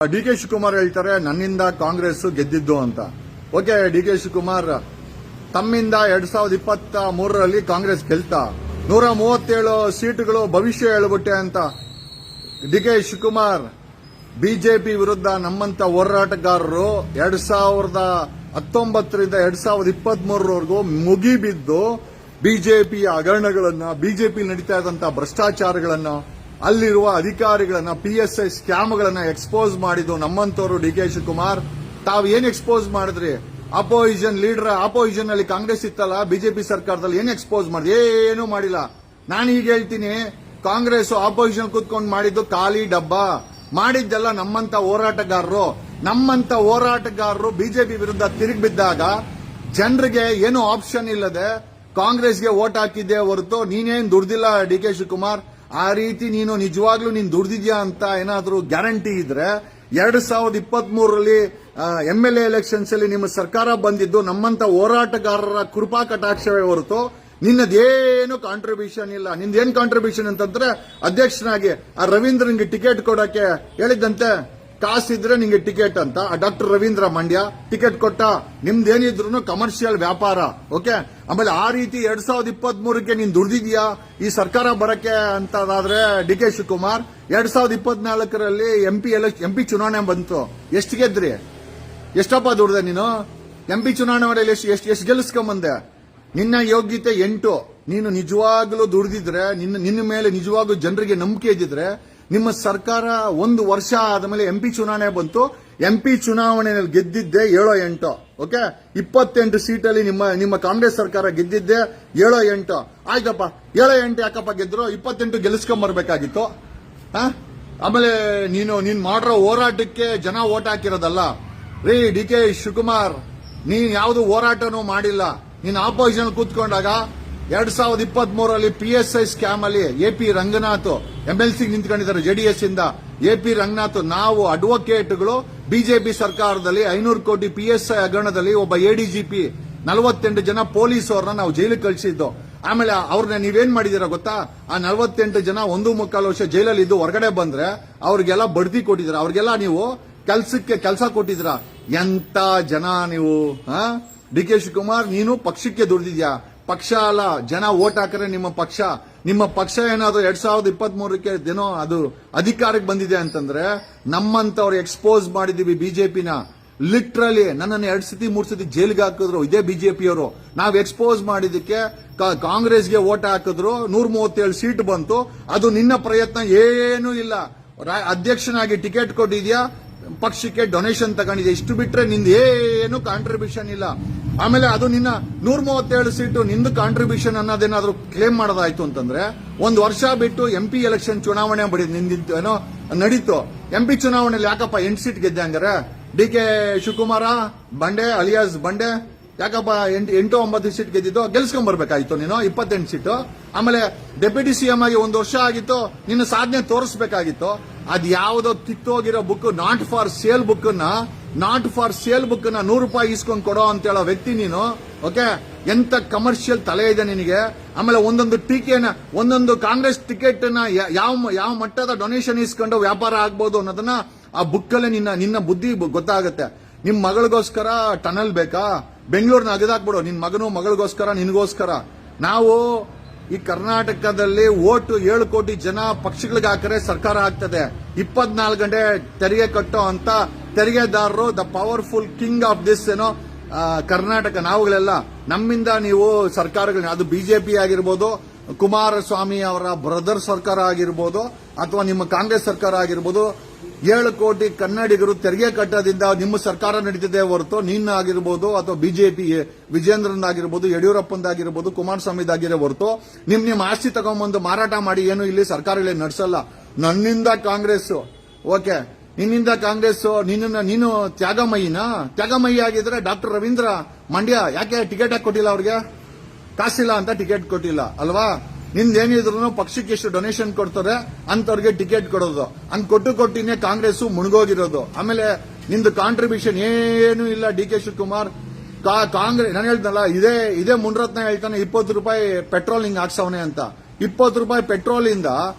D K Shivakumar ಹೇಳ್ತಾರೆ ನನ್ನಿಂದ ಕಾಂಗ್ರೆಸ್ ಗೆದ್ದಿದ್ದು ಅಂತ. ಓಕೆ, ಡಿ ಕೆ ಶಿವಕುಮಾರ್ ತಮ್ಮಿಂದ 2023ರಲ್ಲಿ ಕಾಂಗ್ರೆಸ್ ಗೆಲ್ತಾ 137 ಸೀಟುಗಳು ಭವಿಷ್ಯ ಹೇಳ್ಬಿಟ್ಟೆ ಅಂತ ಡಿ ಕೆ ಶಿವಕುಮಾರ್ ಬಿಜೆಪಿ ವಿರುದ್ಧ ನಮ್ಮಂತ ಹೋರಾಟಗಾರರು 2019ರಿಂದ 2023ರವರೆಗೂ ಮುಗಿಬಿದ್ದು ಬಿಜೆಪಿಯ ಹಗರಣಗಳನ್ನ, ಬಿಜೆಪಿ ನಡೀತಾ ಇದ್ದಂತಹ ಭ್ರಷ್ಟಾಚಾರಗಳನ್ನ, ಅಲ್ಲಿರುವ ಅಧಿಕಾರಿಗಳನ್ನ, PSI ಸ್ಕ್ಯಾಮ್ಗಳನ್ನ ಎಕ್ಸ್ಪೋಸ್ ಮಾಡಿದ್ದು ನಮ್ಮಂತವರು. ಡಿ ಕೆ ಶಿವಕುಮಾರ್ ತಾವು ಏನ್ ಎಕ್ಸ್ಪೋಸ್ ಮಾಡಿದ್ರಿ? ಅಪೋಸಿಷನ್ ಲೀಡರ್, ಅಪೋಸಿಷನ್ ಅಲ್ಲಿ ಕಾಂಗ್ರೆಸ್ ಇತ್ತಲ್ಲ, ಬಿಜೆಪಿ ಸರ್ಕಾರದಲ್ಲಿ ಏನ್ ಎಕ್ಸ್ಪೋಸ್ ಮಾಡಿದ್ರಿ? ಏನೂ ಮಾಡಿಲ್ಲ. ನಾನು ಈಗ ಹೇಳ್ತೀನಿ, ಕಾಂಗ್ರೆಸ್ ಆಪೋಸಿಷನ್ ಕೂತ್ಕೊಂಡು ಮಾಡಿದ್ದು ಖಾಲಿ ಡಬ್ಬ. ಮಾಡಿದ್ದೆಲ್ಲ ನಮ್ಮಂತ ಹೋರಾಟಗಾರರು ಬಿಜೆಪಿ ವಿರುದ್ಧ ತಿರುಗಿ ಬಿದ್ದಾಗ ಜನರಿಗೆ ಏನು ಆಪ್ಷನ್ ಇಲ್ಲದೆ ಕಾಂಗ್ರೆಸ್ಗೆ ವೋಟ್ ಹಾಕಿದ್ದೆ ಹೊರತು ನೀನೇನ್ ದುಡ್ದಿಲ್ಲ. ಡಿ ಕೆ ಶಿವಕುಮಾರ್, ಆ ರೀತಿ ನೀನು ನಿಜವಾಗ್ಲೂ ನೀನು ದುಡ್ದಿದ್ಯಾ ಅಂತ ಏನಾದ್ರೂ ಗ್ಯಾರಂಟಿ ಇದ್ರೆ 2023ರಲ್ಲಿ MLA ಎಲೆಕ್ಷನ್ಸ್ ಅಲ್ಲಿ ನಿಮ್ಮ ಸರ್ಕಾರ ಬಂದಿದ್ದು ನಮ್ಮಂತ ಹೋರಾಟಗಾರರ ಕೃಪಾ ಕಟಾಕ್ಷವೇ ಹೊರತು ನಿನ್ನದೇನು ಕಾಂಟ್ರಿಬ್ಯೂಷನ್ ಇಲ್ಲ. ನಿಂದೇನ್ ಕಾಂಟ್ರಿಬ್ಯೂಷನ್ ಅಂತಂದ್ರೆ ಅಧ್ಯಕ್ಷನಾಗಿ ಆ ರವೀಂದ್ರನ್ಗೆ ಟಿಕೆಟ್ ಕೊಡಕ್ಕೆ ಹೇಳಿದ್ದಂತೆ, ಕಾಸಿದ್ರೆ ನಿಂಗೆ ಟಿಕೆಟ್ ಅಂತ ಡಾಕ್ಟರ್ ರವೀಂದ್ರ ಮಂಡ್ಯ ಟಿಕೆಟ್ ಕೊಟ್ಟ. ನಿಮ್ದೇನಿದ್ರು ಕಮರ್ಷಿಯಲ್ ವ್ಯಾಪಾರ. ಓಕೆ, ಆಮೇಲೆ ಆ ರೀತಿ 2023ಕ್ಕೆ ನೀನ್ ದುಡ್ದಿದ್ಯಾ ಈ ಸರ್ಕಾರ ಬರಕ್ಕೆ ಅಂತದಾದ್ರೆ ಡಿ ಕೆ ಶಿವಕುಮಾರ್ 2024ರಲ್ಲಿ ಎಂಪಿ ಚುನಾವಣೆ ಬಂತು. ಎಷ್ಟು ಗೆದ್ರಿ? ಎಷ್ಟಪ್ಪ ದುಡ್ದೆ ನೀನು? ಎಂಪಿ ಚುನಾವಣೆಯಲ್ಲಿ ಎಷ್ಟು ಗೆಲ್ಲಿಸ್ಕೊಂಬಂದೆ? ನಿನ್ನ ಯೋಗ್ಯತೆ 8. ನೀನು ನಿಜವಾಗ್ಲೂ ದುಡ್ದಿದ್ರೆ, ನಿನ್ನ ಮೇಲೆ ನಿಜವಾಗ್ಲೂ ಜನರಿಗೆ ನಂಬಿಕೆ ಇದ್ದಿದ್ರೆ ನಿಮ್ಮ ಸರ್ಕಾರ 1 ವರ್ಷ ಆದಮೇಲೆ ಎಂಪಿ ಚುನಾವಣೆ ಬಂತು. ಎಂಪಿ ಚುನಾವಣೆಯಲ್ಲಿ ಗೆದ್ದಿದ್ದೆ 7-8. ಓಕೆ, 28 ಸೀಟಲ್ಲಿ ನಿಮ್ಮ ಕಾಂಗ್ರೆಸ್ ಸರ್ಕಾರ ಗೆದ್ದಿದ್ದೆ 7-8. ಆಯ್ತಪ್ಪ, 7-8 ಯಾಕಪ್ಪ ಗೆದ್ರು? 28 ಗೆಲ್ಲಿಸ್ಕೊಂಬರ್ಬೇಕಾಗಿತ್ತು. ಆಮೇಲೆ ನೀನ್ ಮಾಡಿರೋ ಹೋರಾಟಕ್ಕೆ ಜನ ಓಟ್ ಹಾಕಿರೋದಲ್ಲ ರೀ. ಡಿ ಕೆ ಶಿವಕುಮಾರ್, ನೀನ್ ಯಾವ್ದು ಹೋರಾಟನೂ ಮಾಡಿಲ್ಲ. ನೀನ್ ಆಪೋಸಿಷನ್ ಕೂತ್ಕೊಂಡಾಗ 2023ರಲ್ಲಿ PSI ಸ್ಕ್ಯಾಮ್ ಅಲ್ಲಿ AP ರಂಗನಾಥ್ MLC ನಿಂತ್ಕೊಂಡಿದ್ದಾರೆ JDS ಇಂದ. AP ರಂಗನಾಥ್, ನಾವು ಅಡ್ವೊಕೇಟ್ಗಳು ಬಿಜೆಪಿ ಸರ್ಕಾರದಲ್ಲಿ 500 ಕೋಟಿ PSI ಹಗರಣದಲ್ಲಿ ಒಬ್ಬ ADGP 48 ಜನ ಪೊಲೀಸರನ್ನ ನಾವು ಜೈಲಿಗೆ ಕಳಿಸಿದ್ದು. ಆಮೇಲೆ ಅವ್ರನ್ನ ನೀವೇನ್ ಮಾಡಿದೀರ ಗೊತ್ತಾ? ಆ 48 ಜನ 1.25 ವರ್ಷ ಜೈಲಲ್ಲಿ ಇದ್ದು ಹೊರಗಡೆ ಬಂದ್ರೆ ಅವ್ರಿಗೆಲ್ಲ ಬಡ್ತಿ ಕೊಟ್ಟಿದ್ರ, ಅವ್ರಿಗೆಲ್ಲ ನೀವು ಕೆಲಸ ಕೊಟ್ಟಿದ್ರ. ಎಂತ ಜನ ನೀವು? ಡಿ ಕೆ ಶಿವಕುಮಾರ್, ನೀನು ಪಕ್ಷಕ್ಕೆ ದುಡ್ದಿದ್ಯಾ? ಪಕ್ಷ ಅಲ್ಲ, ಜನ ವೋಟ್ ಹಾಕರೆ ನಿಮ್ಮ ಪಕ್ಷ ಏನಾದ್ರು 2023ಕ್ಕೆ ಏನೋ ಅದು ಅಧಿಕಾರಕ್ಕೆ ಬಂದಿದೆ ಅಂತಂದ್ರೆ ನಮ್ಮಂತವ್ರು ಎಕ್ಸ್ಪೋಸ್ ಮಾಡಿದೀವಿ ಬಿಜೆಪಿನ. ಲಿಟ್ರಲಿ ನನ್ನನ್ನು 2 ಸತಿ 3 ಸತಿ ಜೈಲಿಗೆ ಹಾಕಿದ್ರು ಇದೇ ಬಿಜೆಪಿಯವರು. ನಾವು ಎಕ್ಸ್ಪೋಸ್ ಮಾಡಿದಕ್ಕೆ ಕಾಂಗ್ರೆಸ್ಗೆ ವೋಟ್ ಹಾಕಿದ್ರು, 137 ಸೀಟ್ ಬಂತು. ಅದು ನಿನ್ನ ಪ್ರಯತ್ನ ಏನೂ ಇಲ್ಲ. ಅಧ್ಯಕ್ಷನಾಗಿ ಟಿಕೆಟ್ ಕೊಟ್ಟಿದ್ಯಾ, ಪಕ್ಷಕ್ಕೆ ಡೊನೇಷನ್ ತಗೊಂಡಿದ್ಯಾ, ಇಷ್ಟು ಬಿಟ್ರೆ ನಿಂದ ಏನು ಕಾಂಟ್ರಿಬ್ಯೂಷನ್ ಇಲ್ಲ. ಆಮೇಲೆ ಅದು ನಿನ್ನ 137 ಸೀಟು ನಿಂದು ಕಾಂಟ್ರಿಬ್ಯೂಷನ್ ಅನ್ನೋದೇನಾದ್ರೂ ಕ್ಲೇಮ್ ಮಾಡೋದಾಯ್ತು ಅಂತಂದ್ರೆ 1 ವರ್ಷ ಬಿಟ್ಟು MP ಎಲೆಕ್ಷನ್ ಚುನಾವಣೆ ಏನೋ ನಡೀತು. MP ಚುನಾವಣೆಯಲ್ಲಿ ಯಾಕಪ್ಪ 8 ಸೀಟ್ ಗೆದ್ದೆ? ಹಂಗಾರೆ ಡಿ ಕೆ ಶಿವಕುಮಾರ ಬಂಡೆ ಅಲಿಯಾಸ್ ಬಂಡೆ ಯಾಕಪ್ಪ 8-9 ಸೀಟ್ ಗೆದ್ದಿದ್ದು? ಗೆಲ್ಸ್ಕೊಂಡ್ ಬರ್ಬೇಕಾಯ್ತು ನೀನು 28 ಸೀಟು. ಆಮೇಲೆ ಡೆಪ್ಯೂಟಿ CM ಆಗಿ 1 ವರ್ಷ ಆಗಿತ್ತು, ನಿನ್ನ ಸಾಧನೆ ತೋರಿಸಬೇಕಾಗಿತ್ತು. ಅದ್ ಯಾವ್ದೋ ಕಿತ್ತೋಗಿರೋ book, not for sale book ನ 100 ರೂಪಾಯಿ ಇಸ್ಕೊಂಡ್ ಕೊಡೋ ಅಂತ ಹೇಳೋ ವ್ಯಕ್ತಿ ನೀನು. ಓಕೆ, ಎಂತ ಕಮರ್ಷಿಯಲ್ ತಲೆ ಇದೆ ನಿನಗೆ? ಆಮೇಲೆ ಒಂದೊಂದು ಟೀಕೆನ, ಒಂದೊಂದು ಕಾಂಗ್ರೆಸ್ ಟಿಕೆಟ್ ನ ಯಾವ ಮಟ್ಟದ ಡೊನೇಷನ್ ಇಸ್ಕೊಂಡು ವ್ಯಾಪಾರ ಆಗ್ಬೋದು ಅನ್ನೋದನ್ನ ಆ ಬುಕ್ಕಲ್ಲೇ ನಿನ್ನ ಬುದ್ಧಿ ಗೊತ್ತಾಗುತ್ತೆ. ನಿಮ್ ಮಗಳಿಗೋಸ್ಕರ ಟನಲ್ ಬೇಕಾ? ಬೆಂಗಳೂರಿನ ಅಗದಾಕ್ಬಿಡು. ನಿನ್ ಮಗಳಿಗೋಸ್ಕರ, ನಿನಗೋಸ್ಕರ. ನಾವು ಈ ಕರ್ನಾಟಕದಲ್ಲಿ ಓಟು 7 ಕೋಟಿ ಜನ ಪಕ್ಷಗಳಿಗೆ ಹಾಕರೆ ಸರ್ಕಾರ ಆಗ್ತದೆ. 24 ಗಂಟೆ ತೆರಿಗೆ ಕಟ್ಟೋ ಅಂತ ತೆರಿಗೆದಾರರು, the powerful king of this ಏನೋ ಕರ್ನಾಟಕ ನಾವುಗಳೆಲ್ಲ. ನಮ್ಮಿಂದ ನೀವು ಸರ್ಕಾರಗಳನ್ನ, ಅದು ಬಿಜೆಪಿ ಆಗಿರ್ಬೋದು, ಕುಮಾರಸ್ವಾಮಿ ಅವರ ಬ್ರದರ್ ಸರ್ಕಾರ ಆಗಿರ್ಬೋದು, ಅಥವಾ ನಿಮ್ಮ ಕಾಂಗ್ರೆಸ್ ಸರ್ಕಾರ ಆಗಿರ್ಬೋದು, 7 ಕೋಟಿ ಕನ್ನಡಿಗರು ತೆರಿಗೆ ಕಟ್ಟೋದ್ರಿಂದ ನಿಮ್ಮ ಸರ್ಕಾರ ನಡೀತಿದೆ ಹೊರತು ಆಗಿರ್ಬೋದು, ಅಥವಾ ಬಿಜೆಪಿ ವಿಜೇಂದ್ರನಾಗಿರ್ಬೋದು, ಯಡಿಯೂರಪ್ಪಂದಾಗಿರ್ಬೋದು, ಕುಮಾರಸ್ವಾಮಿದಾಗಿರೋ ಹೊರತು ನಿಮ್ಮ ಆಸ್ತಿ ತಗೊಂಡ್ಬಂದು ಮಾರಾಟ ಮಾಡಿ ಏನು ಇಲ್ಲಿ ಸರ್ಕಾರಗಳೇ ನಡೆಸಲ್ಲ. ನನ್ನಿಂದ ಕಾಂಗ್ರೆಸ್. ಓಕೆ, ನಿನ್ನಿಂದ ಕಾಂಗ್ರೆಸ್. ನೀನು ತ್ಯಾಗಮಯಿ ಆಗಿದ್ರೆ ಡಾಕ್ಟರ್ ರವೀಂದ್ರ ಮಂಡ್ಯ ಯಾಕೆ ಟಿಕೆಟ್ ಹಾಕಿ ಕೊಟ್ಟಿಲ್ಲ? ಅವ್ರಿಗೆ ಕಾಸಿಲ್ಲ ಅಂತ ಟಿಕೆಟ್ ಕೊಟ್ಟಿಲ್ಲ ಅಲ್ವಾ? ನಿಂದೇನಿದ್ರು ಪಕ್ಷಕ್ಕೆ ಎಷ್ಟು ಡೊನೇಷನ್ ಕೊಡ್ತಾರೆ ಅಂತವ್ರಿಗೆ ಟಿಕೆಟ್ ಕೊಡೋದು. ಹಂಗ್ ಕೊಟ್ಟಿನೇ ಕಾಂಗ್ರೆಸ್ ಮುಳುಗೋಗಿರೋದು. ಆಮೇಲೆ ನಿಂದು ಕಾಂಟ್ರಿಬ್ಯೂಷನ್ ಏನು ಇಲ್ಲ. ಡಿ ಕೆ ಶಿವಕುಮಾರ್, ಕಾಂಗ್ರೆಸ್ ನಾನು ಹೇಳ್ದಲ್ಲ, ಇದೇ ಮುನ್ರತ್ನ ಹೇಳ್ತಾನೆ 20 ರೂಪಾಯಿ ಪೆಟ್ರೋಲ್ ಹಿಂಗ್ ಹಾಕ್ಸವನೆ ಅಂತ. 20 ರೂಪಾಯಿ ಪೆಟ್ರೋಲ್ ಇಂದ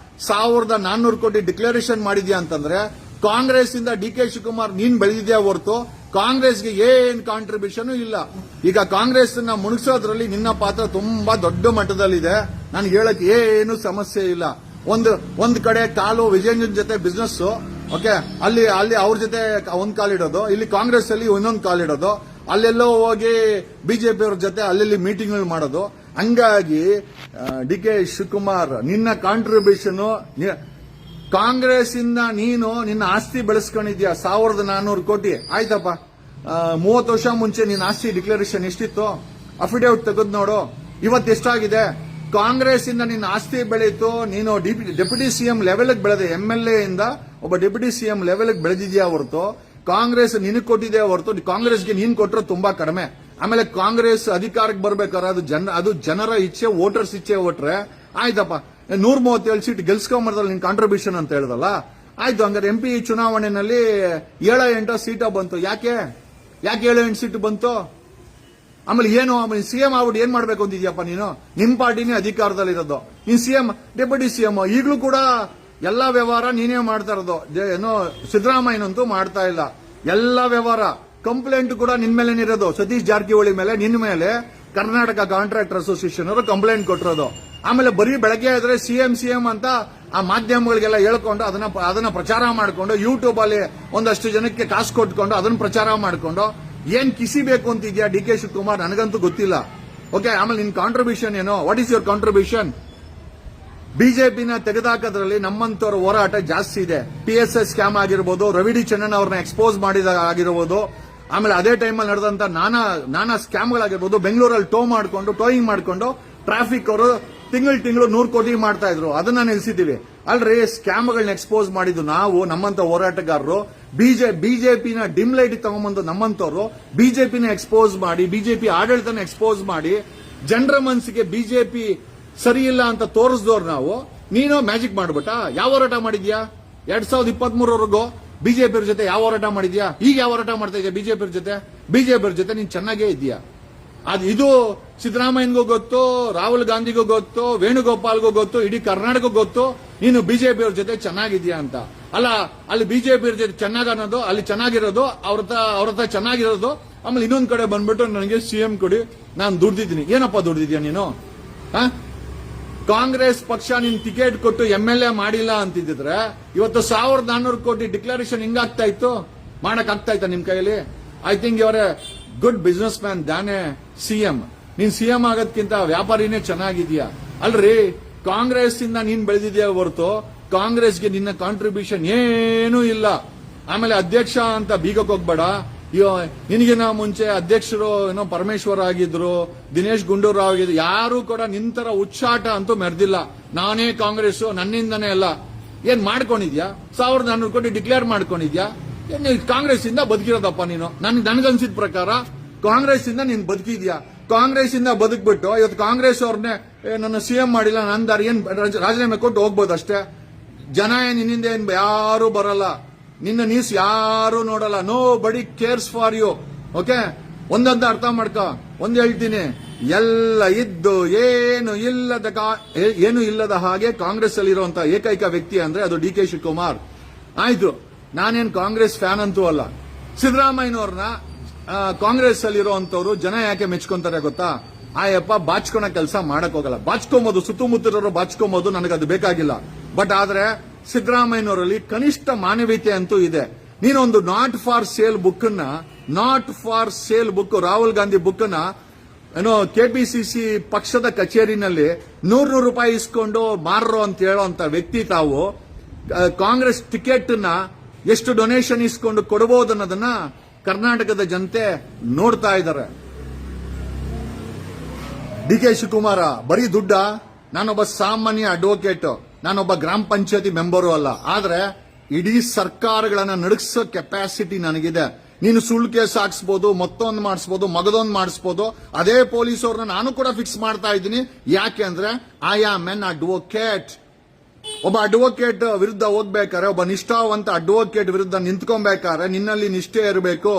1400 ಕೋಟಿ ಡಿಕ್ಲರೇಷನ್ ಮಾಡಿದ್ಯಾ ಅಂತಂದ್ರೆ ಕಾಂಗ್ರೆಸ್ ಇಂದ ಡಿ ಕೆ ಶಿವಕುಮಾರ್ ನೀನ್ ಬೆಳೆದಿದ್ಯಾ ಹೊರತು ಕಾಂಗ್ರೆಸ್ಗೆ ಏನ್ ಕಾಂಟ್ರಿಬ್ಯೂಷನ್ ಇಲ್ಲ. ಈಗ ಕಾಂಗ್ರೆಸ್ ನ ಮುಳುಗಿಸೋದ್ರಲ್ಲಿ ನಿನ್ನ ಪಾತ್ರ ತುಂಬಾ ದೊಡ್ಡ ಮಟ್ಟದಲ್ಲಿದೆ. ನನ್ಗೆ ಹೇಳಕ್ ಏನು ಸಮಸ್ಯೆ ಇಲ್ಲ. ಒಂದ್ ಕಡೆ ಕಾಲು ವಿಜಯೇಂದ್ರ ಜೊತೆ ಬಿಸ್ನೆಸ್, ಓಕೆ, ಅಲ್ಲಿ ಅವ್ರ ಜೊತೆ ಒಂದ್ ಕಾಲಿಡೋದು, ಇಲ್ಲಿ ಕಾಂಗ್ರೆಸ್ ಅಲ್ಲಿ ಇನ್ನೊಂದು ಕಾಲಿಡೋದು, ಅಲ್ಲೆಲ್ಲೋ ಹೋಗಿ ಬಿಜೆಪಿ ಅವ್ರ ಜೊತೆ ಅಲ್ಲೆಲ್ಲಿ ಮೀಟಿಂಗ್ ಮಾಡೋದು. ಹಂಗಾಗಿ ಡಿ ಕೆ ಶಿವಕುಮಾರ್ ನಿನ್ನ ಕಾಂಟ್ರಿಬ್ಯೂಷನ್, ಕಾಂಗ್ರೆಸ್ ಇಂದ ನೀನು ನಿನ್ನ ಆಸ್ತಿ ಬೆಳೆಸ್ಕೊಂಡಿದ್ಯಾ 1400 ಕೋಟಿ ಆಯ್ತಪ್ಪ. 30 ವರ್ಷ ಮುಂಚೆ ನಿನ್ನ ಆಸ್ತಿ ಡಿಕ್ಲರೇಷನ್ ಎಷ್ಟಿತ್ತು? ಅಫಿಡೇವಿಟ್ ತೆಗೆದು ನೋಡು, ಇವತ್ತು ಎಷ್ಟಾಗಿದೆ. ಕಾಂಗ್ರೆಸ್ ಇಂದ ನಿನ್ನ ಆಸ್ತಿ ಬೆಳೀತು, ನೀನು ಡೆಪ್ಯೂಟಿ ಸಿಎಂ ಲೆವೆಲ್ ಬೆಳೆದೆ. MLA ಇಂದ ಒಬ್ಬ ಡೆಪ್ಯೂಟಿ ಸಿಎಂ ಲೆವೆಲ್ ಬೆಳೆದಿದ್ಯಾ ಹೊರತು ಕಾಂಗ್ರೆಸ್ ನಿನಗೆ ಕೊಟ್ಟಿದೆ ಹೊರತು ಕಾಂಗ್ರೆಸ್ಗೆ ನೀನ್ ಕೊಟ್ಟರೆ ತುಂಬಾ ಕಡಿಮೆ. ಆಮೇಲೆ ಕಾಂಗ್ರೆಸ್ ಅಧಿಕಾರಕ್ಕೆ ಬರ್ಬೇಕಾದ್ರೆ ಅದು ಜನರ ಇಚ್ಛೆ, ವೋಟರ್ಸ್ ಇಚ್ಛೆ ಹೊಟ್ರೆ ಆಯ್ತಪ್ಪ. 137 ಸೀಟ್ ಗೆಲ್ಸ್ಕೊಂಬರ್ದಲ್ಲ ನಿನ್ ಕಾಂಟ್ರಿಬ್ಯೂಷನ್ ಅಂತ ಹೇಳ್ದಲ್ಲ, ಆಯ್ತು. ಹಂಗಾರೆ MP ಚುನಾವಣೆಯಲ್ಲಿ 7-8 ಸೀಟ ಬಂತು. ಯಾಕೆ 7-8 ಸೀಟ್ ಬಂತು? ಆಮೇಲೆ ಏನು ಸಿಎಂ ಆಗ್ಬಿಟ್ಟು ಏನ್ ಮಾಡ್ಬೇಕು ಅಂತಿದ್ಯಪ್ಪ ನೀನು? ನಿಮ್ ಪಾರ್ಟಿನೇ ಅಧಿಕಾರದಲ್ಲಿರೋದು, ನೀನ್ ಸಿಎಂ, ಡೆಪ್ಯೂಟಿ ಸಿಎಂ. ಈಗಲೂ ಕೂಡ ಎಲ್ಲಾ ವ್ಯವಹಾರ ನೀನೇ ಮಾಡ್ತಾ ಇರೋದು. ಏನೋ ಸಿದ್ದರಾಮಯ್ಯನಂತೂ ಮಾಡ್ತಾ ಇಲ್ಲ. ಎಲ್ಲಾ ವ್ಯವಹಾರ ಕಂಪ್ಲೇಂಟ್ ಕೂಡ ನಿನ್ ಮೇಲೆ ಇರೋದು. ಸತೀಶ್ ಜಾರಕಿಹೊಳಿ ಮೇಲೆ, ನಿನ್ ಮೇಲೆ ಕರ್ನಾಟಕ ಕಾಂಟ್ರಾಕ್ಟರ್ ಅಸೋಸಿಯೇಷನ್ ಅವರು ಕಂಪ್ಲೇಂಟ್ ಕೊಟ್ಟಿರೋದು. ಆಮೇಲೆ ಬರೀ ಬೆಳಗ್ಗೆ ಆದ್ರೆ ಸಿಎಂ ಅಂತ ಆ ಮಾಧ್ಯಮಗಳಿಗೆಲ್ಲ ಹೇಳ್ಕೊಂಡು ಅದನ್ನ ಪ್ರಚಾರ ಮಾಡ್ಕೊಂಡು, ಯೂಟ್ಯೂಬ್ ಅಲ್ಲಿ ಒಂದಷ್ಟು ಜನಕ್ಕೆ ಕಾಸು ಕೊಟ್ಕೊಂಡು ಅದನ್ನ ಪ್ರಚಾರ ಮಾಡ್ಕೊಂಡು ಏನ್ ಕಿಸಿಬೇಕು ಅಂತಿದ್ಯಾ ಡಿ ಕೆ ಶಿವಕುಮಾರ್? ನನಗಂತೂ ಗೊತ್ತಿಲ್ಲ. ಓಕೆ, ಆಮೇಲೆ ನಿನ್ ಕಾಂಟ್ರಿಬ್ಯೂಷನ್ ಏನು? What is your contribution? ಬಿಜೆಪಿನ ತೆಗೆದಾಕೋದ್ರಲ್ಲಿ ನಮ್ಮಂತವರ ಹೋರಾಟ ಜಾಸ್ತಿ ಇದೆ. PSS ಸ್ಕ್ಯಾಮ್ ಆಗಿರ್ಬೋದು, ರವಿ ಡಿ ಚನ್ನನ್ ಅವ್ರನ್ನ ಎಕ್ಸ್ಪೋಸ್ ಮಾಡಿದ ಆಗಿರ್ಬೋದು, ಆಮೇಲೆ ಅದೇ ಟೈಮಲ್ಲಿ ನಡೆದಂತ ನಾನಾ ಸ್ಕ್ಯಾಮ್ಗಳಾಗಿರ್ಬೋದು. ಬೆಂಗಳೂರಲ್ಲಿ ಟೋಯಿಂಗ್ ಮಾಡ್ಕೊಂಡು ಟ್ರಾಫಿಕ್ ಅವರು ತಿಂಗಳು 100 ಕೋಟಿ ಮಾಡ್ತಾ ಇದ್ರು. ಅದನ್ನ ನಿಲ್ಸಿದೀವಿ ಅಲ್ರಿ. ಸ್ಕ್ಯಾಮ್ಗಳನ್ನ ಎಕ್ಸ್ಪೋಸ್ ಮಾಡಿದ್ದು ನಾವು, ನಮ್ಮಂತ ಹೋರಾಟಗಾರರು. ಬಿಜೆಪಿನ ಡಿಮ್ ಲೈಟ್ ತಗೊಂಬಂದು ನಮ್ಮಂತವ್ರು ಬಿಜೆಪಿನ ಎಕ್ಸ್ಪೋಸ್ ಮಾಡಿ, ಬಿಜೆಪಿ ಆಡಳಿತನ ಎಕ್ಸ್ಪೋಸ್ ಮಾಡಿ, ಜನರ ಮನಸ್ಸಿಗೆ ಬಿಜೆಪಿ ಸರಿ ಇಲ್ಲ ಅಂತ ತೋರಿಸಿದವ್ರು ನಾವು. ನೀನು ಮ್ಯಾಜಿಕ್ ಮಾಡ್ಬಿಟ್ಟ. ಯಾವ ಹೋರಾಟ ಮಾಡಿದ್ಯಾ 2023ವರೆಗೂ? ಬಿಜೆಪಿ ಜೊತೆ ಯಾವ ಹೋರಾಟ ಮಾಡಿದ್ಯಾ? ಈಗ ಯಾವ ಹೋರಾಟ ಮಾಡ್ತಾ ಇದೆಯಾ ಬಿಜೆಪಿ ಜೊತೆ? ನೀನ್ ಚೆನ್ನಾಗೇ ಇದೆಯಾ? ಇದು ಸಿದ್ದರಾಮಯ್ಯನಿಗೂ ಗೊತ್ತು, ರಾಹುಲ್ ಗಾಂಧಿಗೂ ಗೊತ್ತು, ವೇಣುಗೋಪಾಲ್ಗೂ ಗೊತ್ತು, ಇಡೀ ಕರ್ನಾಟಕ ಗೊತ್ತು ನೀನು ಬಿಜೆಪಿ ಅವ್ರ ಜೊತೆ ಚೆನ್ನಾಗಿದ್ಯಾ ಅಂತ. ಅಲ್ಲ, ಅಲ್ಲಿ ಬಿಜೆಪಿ ಅವ್ರ ಜೊತೆ ಚೆನ್ನಾಗನ್ನೋದು, ಅಲ್ಲಿ ಚೆನ್ನಾಗಿರೋದು, ಅವ್ರ ಚೆನ್ನಾಗಿರೋದು. ಆಮೇಲೆ ಇನ್ನೊಂದ್ ಕಡೆ ಬಂದ್ಬಿಟ್ಟು ನನಗೆ ಸಿಎಂ ಕೊಡಿ, ನಾನು ದುಡ್ದಿದ್ದೀನಿ. ಏನಪ್ಪ ದುಡ್ದಿದ್ಯಾ ನೀನು? ಕಾಂಗ್ರೆಸ್ ಪಕ್ಷ ನಿನ್ ಟಿಕೆಟ್ ಕೊಟ್ಟು MLA ಮಾಡಿಲ್ಲ ಅಂತಿದ್ರೆ ಇವತ್ತು 1400 ಕೋಟಿ ಡಿಕ್ಲರೇಷನ್ ಹಿಂಗಾಗ್ತಾ ಇತ್ತು? ಮಾಡಕ್ ಆಗ್ತಾ ಇತ್ತ ನಿಮ್ ಕೈಯಲ್ಲಿ? I think your a good business man than a CM. ನೀನ್ ಸಿಎಂ ಆಗೋದ್ಕಿಂತ ವ್ಯಾಪಾರಿನೇ ಚೆನ್ನಾಗಿದ್ಯಾ ಅಲ್ರಿ. ಕಾಂಗ್ರೆಸ್ ಇಂದ ನೀನ್ ಬೆಳೆದಿದ್ಯಾ ಹೊರತು ಕಾಂಗ್ರೆಸ್ಗೆ ನಿನ್ನ ಕಾಂಟ್ರಿಬ್ಯೂಷನ್ ಏನೂ ಇಲ್ಲ. ಆಮೇಲೆ ಅಧ್ಯಕ್ಷ ಅಂತ ಬೀಗಕ್ಕೆ ಹೋಗ್ಬೇಡ. ನಿನಗಿನ ಮುಂಚೆ ಅಧ್ಯಕ್ಷರು ಏನೋ ಪರಮೇಶ್ವರ್ ಆಗಿದ್ರು, ದಿನೇಶ್ ಗುಂಡೂರಾವ್ ಆಗಿದ್ರು. ಯಾರು ಕೂಡ ನಿಂತರ ಉಚ್ಚಾಟ ಅಂತೂ ಮೆರೆದಿಲ್ಲ. ನಾನೇ ಕಾಂಗ್ರೆಸ್, ನನ್ನಿಂದನೇ ಅಲ್ಲ. ಏನ್ ಮಾಡ್ಕೊಂಡಿದ್ಯಾ? 1400 ಕೋಟಿ ಡಿಕ್ಲೇರ್ ಮಾಡ್ಕೊಂಡಿದ್ಯಾ? ಕಾಂಗ್ರೆಸ್ ಇಂದ ಬದುಕಿರೋದಪ್ಪ ನೀನು. ನನಗನ್ಸಿದ ಪ್ರಕಾರ ಕಾಂಗ್ರೆಸ್ ಇಂದ ನೀನ್ ಬದುಕಿದ್ಯಾ. ಕಾಂಗ್ರೆಸ್ ಇಂದ ಬದುಕ್ಬಿಟ್ಟು ಇವತ್ತು ಕಾಂಗ್ರೆಸ್ ಅವ್ರನ್ನೇ ನನ್ನ ಸಿಎಂ ಮಾಡಿಲ್ಲ, ನನ್ನ ದಾರಿ ಏನ್ ರಾಜೀನಾಮೆ ಕೊಟ್ಟು ಹೋಗ್ಬೋದು ಅಷ್ಟೇ. ಜನ ನಿನ್ನಿಂದ ಏನ್ ಯಾರು ಬರಲ್ಲ, ನಿನ್ನ ನ್ಯೂಸ್ ಯಾರು ನೋಡಲ್ಲ. ನೋ ಬಡಿ ಕೇರ್ಸ್ ಫಾರ್ ಯು. ಓಕೆ, ಒಂದಂತ ಅರ್ಥ ಮಾಡ್ಕ. ಒಂದ್ ಹೇಳ್ತೀನಿ, ಎಲ್ಲ ಇದ್ದು ಏನು ಇಲ್ಲದ ಹಾಗೆ ಕಾಂಗ್ರೆಸ್ ಅಲ್ಲಿರುವಂತ ಏಕೈಕ ವ್ಯಕ್ತಿ ಅಂದ್ರೆ ಅದು ಡಿ ಕೆ ಶಿವಕುಮಾರ್. ಆಯ್ತು, ನಾನೇನ್ ಕಾಂಗ್ರೆಸ್ ಫ್ಯಾನ್ ಅಂತೂ ಅಲ್ಲ. ಸಿದ್ದರಾಮಯ್ಯನವ್ರನ್ನ ಕಾಂಗ್ರೆಸ್ ಅಲ್ಲಿರುವಂತವ್ರು ಜನ ಯಾಕೆ ಮೆಚ್ಕೊಂತಾರೆ ಗೊತ್ತಾ? ಆಯಪ್ಪ ಬಾಚ್ಕೊಳ ಕೆಲಸ ಮಾಡಕ್ ಹೋಗಲ್ಲ. ಬಾಚ್ಕೊಂಬೋದು, ಸುತ್ತಮುತ್ತಲವರು ಬಾಚ್ಕೊಂಬೋದು, ನನಗದು ಬೇಕಾಗಿಲ್ಲ. ಬಟ್ ಆದ್ರೆ ಸಿದ್ದರಾಮಯ್ಯನವರಲ್ಲಿ ಕನಿಷ್ಠ ಮಾನವೀಯತೆ ಅಂತೂ ಇದೆ. ನೀನೊಂದು not for sale book Rahul Gandhi book ನ ಏನೋ ಕೆಪಿಸಿಸಿ ಪಕ್ಷದ ಕಚೇರಿನಲ್ಲಿ 100 ರೂಪಾಯಿ ಇಸ್ಕೊಂಡು ಮಾರ್ರೋ ಅಂತ ಹೇಳೋ ಅಂತ ವ್ಯಕ್ತಿ ತಾವು. ಕಾಂಗ್ರೆಸ್ ಟಿಕೆಟ್ ನ ಎಷ್ಟು ಡೊನೇಷನ್ ಇಸ್ಕೊಂಡು ಕೊಡಬಹುದು ಅನ್ನೋದನ್ನ ಕರ್ನಾಟಕದ ಜನತೆ ನೋಡ್ತಾ ಇದ್ದಾರೆ. ಡಿ ಕೆ ಶಿವಕುಮಾರ ಬರೀ ದುಡ್ಡ? ನಾನೊಬ್ಬ ಸಾಮಾನ್ಯ ಅಡ್ವೊಕೇಟ್, ನಾನೊಬ್ಬ ಗ್ರಾಮ ಪಂಚಾಯತಿ ಮೆಂಬರು ಅಲ್ಲ. ಆದ್ರೆ ಇಡೀ ಸರ್ಕಾರಗಳನ್ನ ನಡಗಿಸೋ ಕೆಪಾಸಿಟಿ ನನಗಿದೆ. ನೀನು ಸುಳ್ಳು ಕೇಸ್ ಹಾಕ್ಸ್ಬೋದು, ಮತ್ತೊಂದು ಮಾಡಿಸ್ಬೋದು, ಮಗದೊಂದು ಮಾಡಿಸ್ಬೋದು. ಅದೇ ಪೊಲೀಸ್ ಅವ್ರನ್ನ ನಾನು ಕೂಡ ಫಿಕ್ಸ್ ಮಾಡ್ತಾ ಇದ್ದೀನಿ. ಯಾಕೆ ಅಂದ್ರೆ ಐ ಆಮ್ ಎನ್ ಅಡ್ವೊಕೇಟ್. ಒಬ್ಬ ಅಡ್ವೊಕೇಟ್ ವಿರುದ್ಧ ಹೋಗ್ಬೇಕಾದ್ರೆ, ಒಬ್ಬ ನಿಷ್ಠಾವಂತ ಅಡ್ವೊಕೇಟ್ ವಿರುದ್ಧ ನಿಂತ್ಕೊಬೇಕಾದ್ರೆ ನಿನ್ನಲ್ಲಿ ನಿಷ್ಠೆ ಇರಬೇಕು.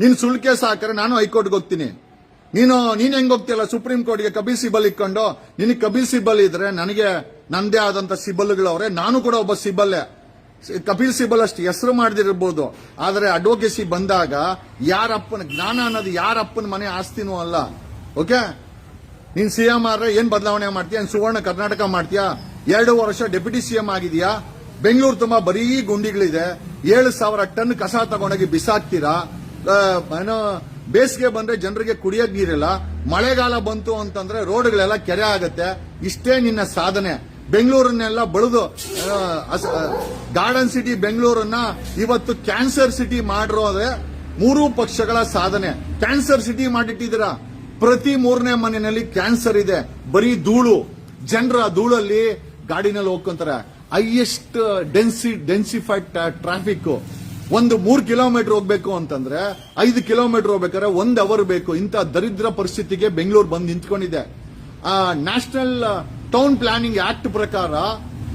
ನೀನು ಸುಳ್ಳು ಕೇಸ್ ಹಾಕಿದ್ರೆ ನಾನು ಹೈಕೋರ್ಟ್ಗೆ ಹೋಗ್ತೀನಿ. ನೀನ್ ಹೆಂಗ್ ಹೋಗ್ತಿಯಲ್ಲ ಸುಪ್ರೀಂ ಕೋರ್ಟ್ಗೆ ಕಪಿಲ್ ಸಿಬಲ್ ಇಟ್ಕೊಂಡು? ನಿನಗೆ ಕಪಿಲ್ ಸಿಬಲ್ ಇದ್ರೆ ನನಗೆ ನಂದೇ ಆದಂತ ಸಿಬಲ್ಗಳವ್ರೆ. ನಾನು ಕೂಡ ಒಬ್ಬ ಸಿಬಲ್ಲೆ. ಕಪಿಲ್ ಸಿಬಲ್ ಅಷ್ಟು ಹೆಸರು ಮಾಡದಿರಬಹುದು, ಆದರೆ ಅಡ್ವೊಕೇಸಿ ಬಂದಾಗ ಯಾರಪ್ಪನ ಜ್ಞಾನ ಅನ್ನೋದು ಯಾರಪ್ಪನ ಮನೆ ಆಸ್ತಿನೂ ಅಲ್ಲ. ಓಕೆ, ನೀನ್ ಸಿಎಂ ಆದ್ರೆ ಏನ್ ಬದಲಾವಣೆ ಮಾಡ್ತೀಯ? ಸುವರ್ಣ ಕರ್ನಾಟಕ ಮಾಡ್ತೀಯಾ? 2 ವರ್ಷ ಡೆಪ್ಯೂಟಿ ಸಿಎಂ ಆಗಿದೆಯಾ? ಬೆಂಗಳೂರು ತುಂಬಾ ಬರೀ ಗುಂಡಿಗಳಿದೆ. 7,000 ಟನ್ ಕಸ ತಗೊಂಡೋಗಿ ಬಿಸಾಕ್ತೀರಾ. ಏನೋ ಬೇಸಿಗೆ ಬಂದ್ರೆ ಜನರಿಗೆ ಕುಡಿಯಕ್ ನೀರಿಲ್ಲ, ಮಳೆಗಾಲ ಬಂತು ಅಂತಂದ್ರೆ ರೋಡ್ಗಳೆಲ್ಲ ಕೆರೆ ಆಗತ್ತೆ. ಇಷ್ಟೇ ನಿನ್ನ ಸಾಧನೆ. ಬೆಂಗಳೂರನ್ನೆಲ್ಲ ಬಳಿದು ಗಾರ್ಡನ್ ಸಿಟಿ ಬೆಂಗಳೂರನ್ನ ಇವತ್ತು ಕ್ಯಾನ್ಸರ್ ಸಿಟಿ ಮಾಡಿರೋದೇ 3 ಪಕ್ಷಗಳ ಸಾಧನೆ. ಕ್ಯಾನ್ಸರ್ ಸಿಟಿ ಮಾಡಿಟ್ಟಿದ್ದೀರಾ. ಪ್ರತಿ 3ನೇ ಮನೆಯಲ್ಲಿ ಕ್ಯಾನ್ಸರ್ ಇದೆ. ಬರೀ ಧೂಳು, ಜನರ ಧೂಳಲ್ಲಿ ಗಾಡಿನಲ್ಲಿ ಹೋಗ್ಕೊಂತಾರೆ. Highest ಡೆನ್ಸಿಫೈಡ್ traffic. ಒಂದು 3 ಕಿಲೋಮೀಟರ್ ಹೋಗ್ಬೇಕು ಅಂತಂದ್ರೆ 5 ಕಿಲೋಮೀಟರ್ ಹೋಗ್ಬೇಕಾದ್ರೆ 1 ಅವರ್ ಬೇಕು. ಇಂಥ ದರಿದ್ರ ಪರಿಸ್ಥಿತಿಗೆ ಬೆಂಗಳೂರು ಬಂದು ನಿಂತ್ಕೊಂಡಿದೆ. ನ್ಯಾಷನಲ್ ಟೌನ್ ಪ್ಲಾನಿಂಗ್ ಆಕ್ಟ್ ಪ್ರಕಾರ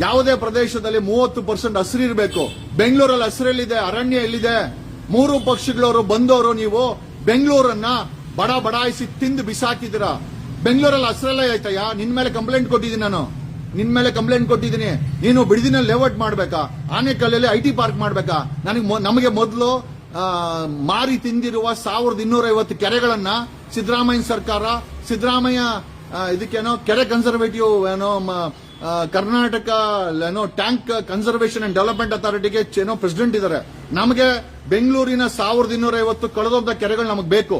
ಯಾವುದೇ ಪ್ರದೇಶದಲ್ಲಿ 30% ಹಸಿರಿರಬೇಕು. ಬೆಂಗಳೂರಲ್ಲಿ ಹಸಿರಲ್ಲಿದೆ, ಅರಣ್ಯ ಎಲ್ಲಿದೆ? 3 ಪಕ್ಷಗಳವರು ಬಂದವರು ನೀವು ಬೆಂಗಳೂರನ್ನ ಬಡಾಯಿಸಿ ತಿಂದು ಬಿಸಾಕಿದ್ದೀರಾ. ಬೆಂಗಳೂರಲ್ಲಿ ಹಸಿರಲ್ಲೇ ಆಯ್ತಯ್ಯ. ನಿನ್ ಮೇಲೆ ಕಂಪ್ಲೇಂಟ್ ಕೊಟ್ಟಿದ್ದೀನಿ. ನೀನು ಬಿಡದಿನ ಲೇಔಟ್ ಮಾಡ್ಬೇಕಾ? ಆನೆಕಲ್ಲಲ್ಲಿ ಐಟಿ ಪಾರ್ಕ್ ಮಾಡ್ಬೇಕಾ? ನಮಗೆ ಮೊದಲು ಮಾರಿ ತಿಂದಿರುವ 1250 ಕೆರೆಗಳನ್ನ ಸಿದ್ದರಾಮಯ್ಯ ಸರ್ಕಾರ, ಸಿದ್ದರಾಮಯ್ಯ ಇದಕ್ಕೇನೋ ಕೆರೆ conservative Karnataka tank conservation and development ಅಥಾರಿಟಿಗೆ ಪ್ರೆಸಿಡೆಂಟ್ ಇದ್ದಾರೆ. ನಮಗೆ ಬೆಂಗಳೂರಿನ 1250 ಕಳೆದೋದ ಕೆರೆಗಳು ನಮಗೆ ಬೇಕು.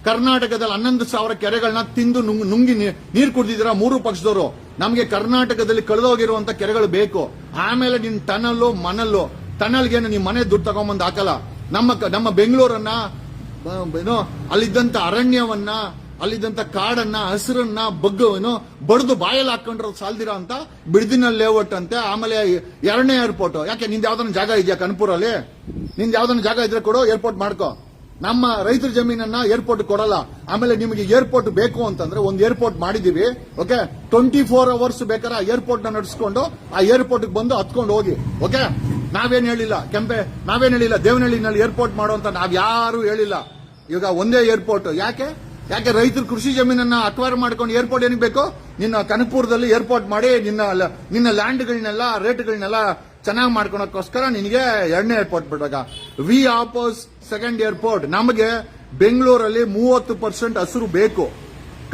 ಕರ್ನಾಟಕದಲ್ಲಿ 11,000 ಕೆರೆಗಳನ್ನ ತಿಂದು ನುಂಗಿ ನೀರು ಕುಡಿದಿದ್ದೀರಾ 3 ಪಕ್ಷದವರು. ನಮಗೆ ಕರ್ನಾಟಕದಲ್ಲಿ ಕಳೆದೋಗಿರುವಂತ ಕೆರೆಗಳು ಬೇಕು. ಆಮೇಲೆ ನಿನ್ ಟನಲ್ಗೆ ನಿಮ್ ಮನೆ ದುಡ್ಡು ತಗೊಂಬಂದ್ ಹಾಕಲ್ಲ. ನಮ್ಮ ಬೆಂಗಳೂರನ್ನ ಅಲ್ಲಿದ್ದಂತ ಅರಣ್ಯವನ್ನ, ಅಲ್ಲಿದ್ದಂತ ಕಾಡನ್ನ, ಹಸಿರನ್ನ ಬಡ್ದು ಬಾಯಲ್ಲಿ ಹಾಕೊಂಡ್ರೆ ಸಾಲ್ದಿರಾ ಅಂತ ಬಿಡದಿನ ಲೇಔಟ್ ಅಂತೆ. ಆಮೇಲೆ 2ನೇ ಏರ್ಪೋರ್ಟ್. ಯಾಕೆ ನಿಂದ ಯಾವ್ದನ್ನ ಜಾಗ ಇದೆಯಾ ಕನಪುರಲ್ಲಿ? ನಿಂದ ಯಾವ್ದನ್ನ ಜಾಗ ಇದ್ರೆ ಕೊಡು, ಏರ್ಪೋರ್ಟ್ ಮಾಡ್ಕೋ. ನಮ್ಮ ರೈತರ ಜಮೀನನ್ನ ಏರ್ಪೋರ್ಟ್ ಕೊಡಲ್ಲ. ಆಮೇಲೆ ನಿಮಗೆ ಏರ್ಪೋರ್ಟ್ ಬೇಕು ಅಂತಂದ್ರೆ ಒಂದು ಏರ್ಪೋರ್ಟ್ ಮಾಡಿದೀವಿ. ಓಕೆ, 24 ಅವರ್ಸ್ ಬೇಕಾದ್ರೆ ಆ ಏರ್ಪೋರ್ಟ್ ನ ನಡೆಸ್ಕೊಂಡು ಆ ಏರ್ಪೋರ್ಟ್ ಬಂದು ಹತ್ಕೊಂಡು ಹೋಗಿ. ಓಕೆ, ನಾವೇನ್ ಹೇಳಿಲ್ಲ ದೇವನಹಳ್ಳಿನಲ್ಲಿ ಏರ್ಪೋರ್ಟ್ ಮಾಡುವಂತ ನಾವ್ ಯಾರು ಹೇಳಿಲ್ಲ. ಈಗ ಒಂದೇ ಏರ್ಪೋರ್ಟ್. ಯಾಕೆ ರೈತರು ಕೃಷಿ ಜಮೀನನ್ನ ಅಕ್ವೈರ್ ಮಾಡ್ಕೊಂಡು ಏರ್ಪೋರ್ಟ್ ಏನಿಗೆ ಬೇಕು? ನಿನ್ನ ಕನಕಪುರದಲ್ಲಿ ಏರ್ಪೋರ್ಟ್ ಮಾಡಿ ನಿನ್ನ ಲ್ಯಾಂಡ್ಗಳನ್ನೆಲ್ಲ ರೇಟ್ಗಳನ್ನೆಲ್ಲ ಚೆನ್ನಾಗಿ ಮಾಡ್ಕೊಳಕ್ಕೋಸ್ಕರ ನಿನಗೆ 2ನೇ ಏರ್ಪೋರ್ಟ್ ಬಿಡ್ಬೇಕಾ? We oppose second airport. ನಮಗೆ ಬೆಂಗಳೂರಲ್ಲಿ 30% ಹಸಿರು ಬೇಕು.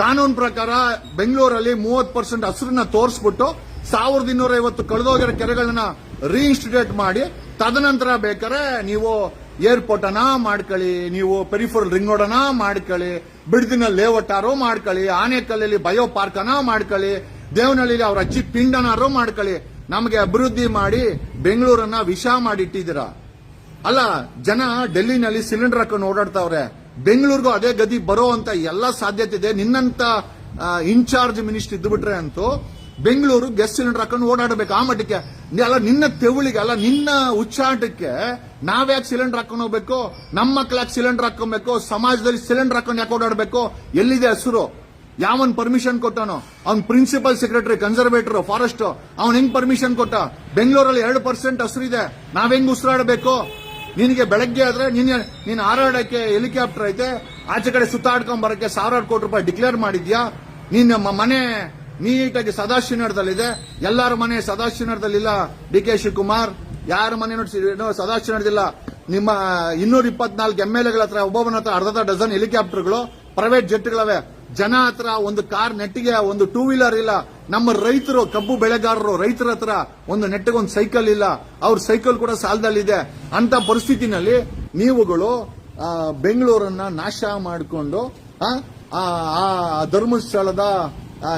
ಕಾನೂನು ಪ್ರಕಾರ ಬೆಂಗಳೂರಲ್ಲಿ 30% ಹಸಿರನ್ನ ತೋರಿಸ್ಬಿಟ್ಟು 1250 ಕಳೆದೋಗಿರೋ ಕೆರೆಗಳನ್ನ ರೀಇನ್ಸ್ಟಿಟ್ಯೂಟ್ ಮಾಡಿ ತದನಂತರ ಬೇಕಾದ್ರೆ ನೀವು ಏರ್ಪೋರ್ಟ್ ಅನ್ನ ಮಾಡ್ಕೊಳ್ಳಿ, ನೀವು ಪೆರಿಫರಲ್ ರಿಂಗ್ ರೋಡ್ ಅನ್ನ ಮಾಡ್ಕೊಳ್ಳಿ, ಬಿಡದಿನ ಲೇಔಟ್ ಆರೋ ಮಾಡ್ಕೊಳ್ಳಿ, ಆನೆಕಲ್ಲಲ್ಲಿ ಬಯೋ ಪಾರ್ಕ್ ಅನ್ನ ಮಾಡ್ಕೊಳ್ಳಿ, ದೇವನಹಳ್ಳಿಲಿ ಅವ್ರ ಅಜ್ಜಿ ಪಿಂಡನಾರೋ ಮಾಡ್ಕೊಳ್ಳಿ. ನಮಗೆ ಅಭಿವೃದ್ಧಿ ಮಾಡಿ ಬೆಂಗಳೂರನ್ನ ವಿಷ ಮಾಡಿಟ್ಟಿದ್ದೀರಾ. ಅಲ್ಲ, ಜನ ಡೆಲ್ಲಿನಲ್ಲಿ ಸಿಲಿಂಡರ್ ಹಾಕೊಂಡು ಓಡಾಡ್ತಾವ್ರೆ. ಬೆಂಗಳೂರಿಗೂ ಅದೇ ಗತಿ ಬರೋ ಅಂತ ಎಲ್ಲ ಸಾಧ್ಯತೆ ಇದೆ. ನಿನ್ನಂತ ಇನ್ಚಾರ್ಜ್ ಮಿನಿಸ್ಟರ್ ಇದ್ದುಬಿಟ್ರೆ ಅಂತೂ ಬೆಂಗಳೂರು ಗ್ಯಾಸ್ ಸಿಲಿಂಡರ್ ಹಾಕೊಂಡು ಓಡಾಡಬೇಕು. ಆ ಮಟ್ಟಕ್ಕೆ ಅಲ್ಲ, ನಿನ್ನ ತೆವಳಿಗೆ ಅಲ್ಲ, ನಿನ್ನ ಉಚ್ಚಾಟಕ್ಕೆ ನಾವ್ಯಾಕೆ ಸಿಲಿಂಡರ್ ಹಾಕೊಂಡು ಹೋಗ್ಬೇಕು? ನಮ್ಮ ಮಕ್ಳಾಕ್ ಸಿಲಿಂಡರ್ ಹಾಕೊಬೇಕು? ಸಮಾಜದಲ್ಲಿ ಸಿಲಿಂಡರ್ ಹಾಕೊಂಡು ಯಾಕೆ ಓಡಾಡಬೇಕು? ಎಲ್ಲಿದೆ ಹಸಿರು? ಯಾವನ್ ಪರ್ಮಿಷನ್ ಕೊಟ್ಟನೋ? ಅವ್ನ್ ಪ್ರಿನ್ಸಿಪಲ್ ಸೆಕ್ರೆಟರಿ, ಕನ್ಸರ್ವೇಟರ್, ಫಾರೆಸ್ಟ್, ಅವ್ನ್ ಹೆಂಗ್ ಪರ್ಮಿಷನ್ ಕೊಟ್ಟ? ಬೆಂಗಳೂರಲ್ಲಿ 2% ಹಸಿರಿದೆ, ನಾವೆಂಗ್ ಉಸಿರಾಡಬೇಕು? ನಿನಗೆ ಬೆಳಗ್ಗೆ ಆದ್ರೆ ನೀನ್ ಹಾರಾಡಕ್ಕೆ ಹೆಲಿಕಾಪ್ಟರ್ ಐತೆ, ಆಚೆ ಕಡೆ ಸುತ್ತಾಡ್ಕೊಂಡ್ ಬರಕ್ಕೆ 1,000 ಕೋಟಿ ರೂಪಾಯಿ ಡಿಕ್ಲೇರ್ ಮಾಡಿದ್ಯಾ? ನಿನ್ನ ಮನೆ ನೀಟಾಗಿ ಸದಾಶಿವನಗರದಲ್ಲಿದೆ. ಎಲ್ಲಾರ ಮನೆ ಸದಾಶಿವನಗರದಲ್ಲಿಲ್ಲ. ಡಿ ಕೆ ಶಿವಕುಮಾರ್ ಯಾರ ಮನೆ ಸದಾಶಿವನಗರದಿಲ್ಲ. ನಿಮ್ಮ 224 MLAಗಳ ಹತ್ರ ಒಬ್ಬೊಬ್ಬನ ಹತ್ರ ಅರ್ಧ ಡಜನ್ ಹೆಲಿಕಾಪ್ಟರ್ಗಳು, ಪ್ರೈವೇಟ್ ಜೆಟ್ಗಳವೆ. ಜನ ಹತ್ರ ಒಂದು ಕಾರ್ ನೆಟ್ಟಿಗೆ ಒಂದು 2 ವೀಲರ್ ಇಲ್ಲ. ನಮ್ಮ ರೈತರು, ಕಬ್ಬು ಬೆಳೆಗಾರರು, ರೈತರ ಹತ್ರ ಒಂದು ನೆಟ್ಟಿಗೆ ಒಂದು ಸೈಕಲ್ ಇಲ್ಲ. ಅವ್ರ ಸೈಕಲ್ ಕೂಡ ಸಾಲದಲ್ಲಿದೆ. ಅಂತ ಪರಿಸ್ಥಿತಿನಲ್ಲಿ ನೀವುಗಳು ಬೆಂಗಳೂರನ್ನ ನಾಶ ಮಾಡಿಕೊಂಡು ಧರ್ಮಸ್ಥಳದ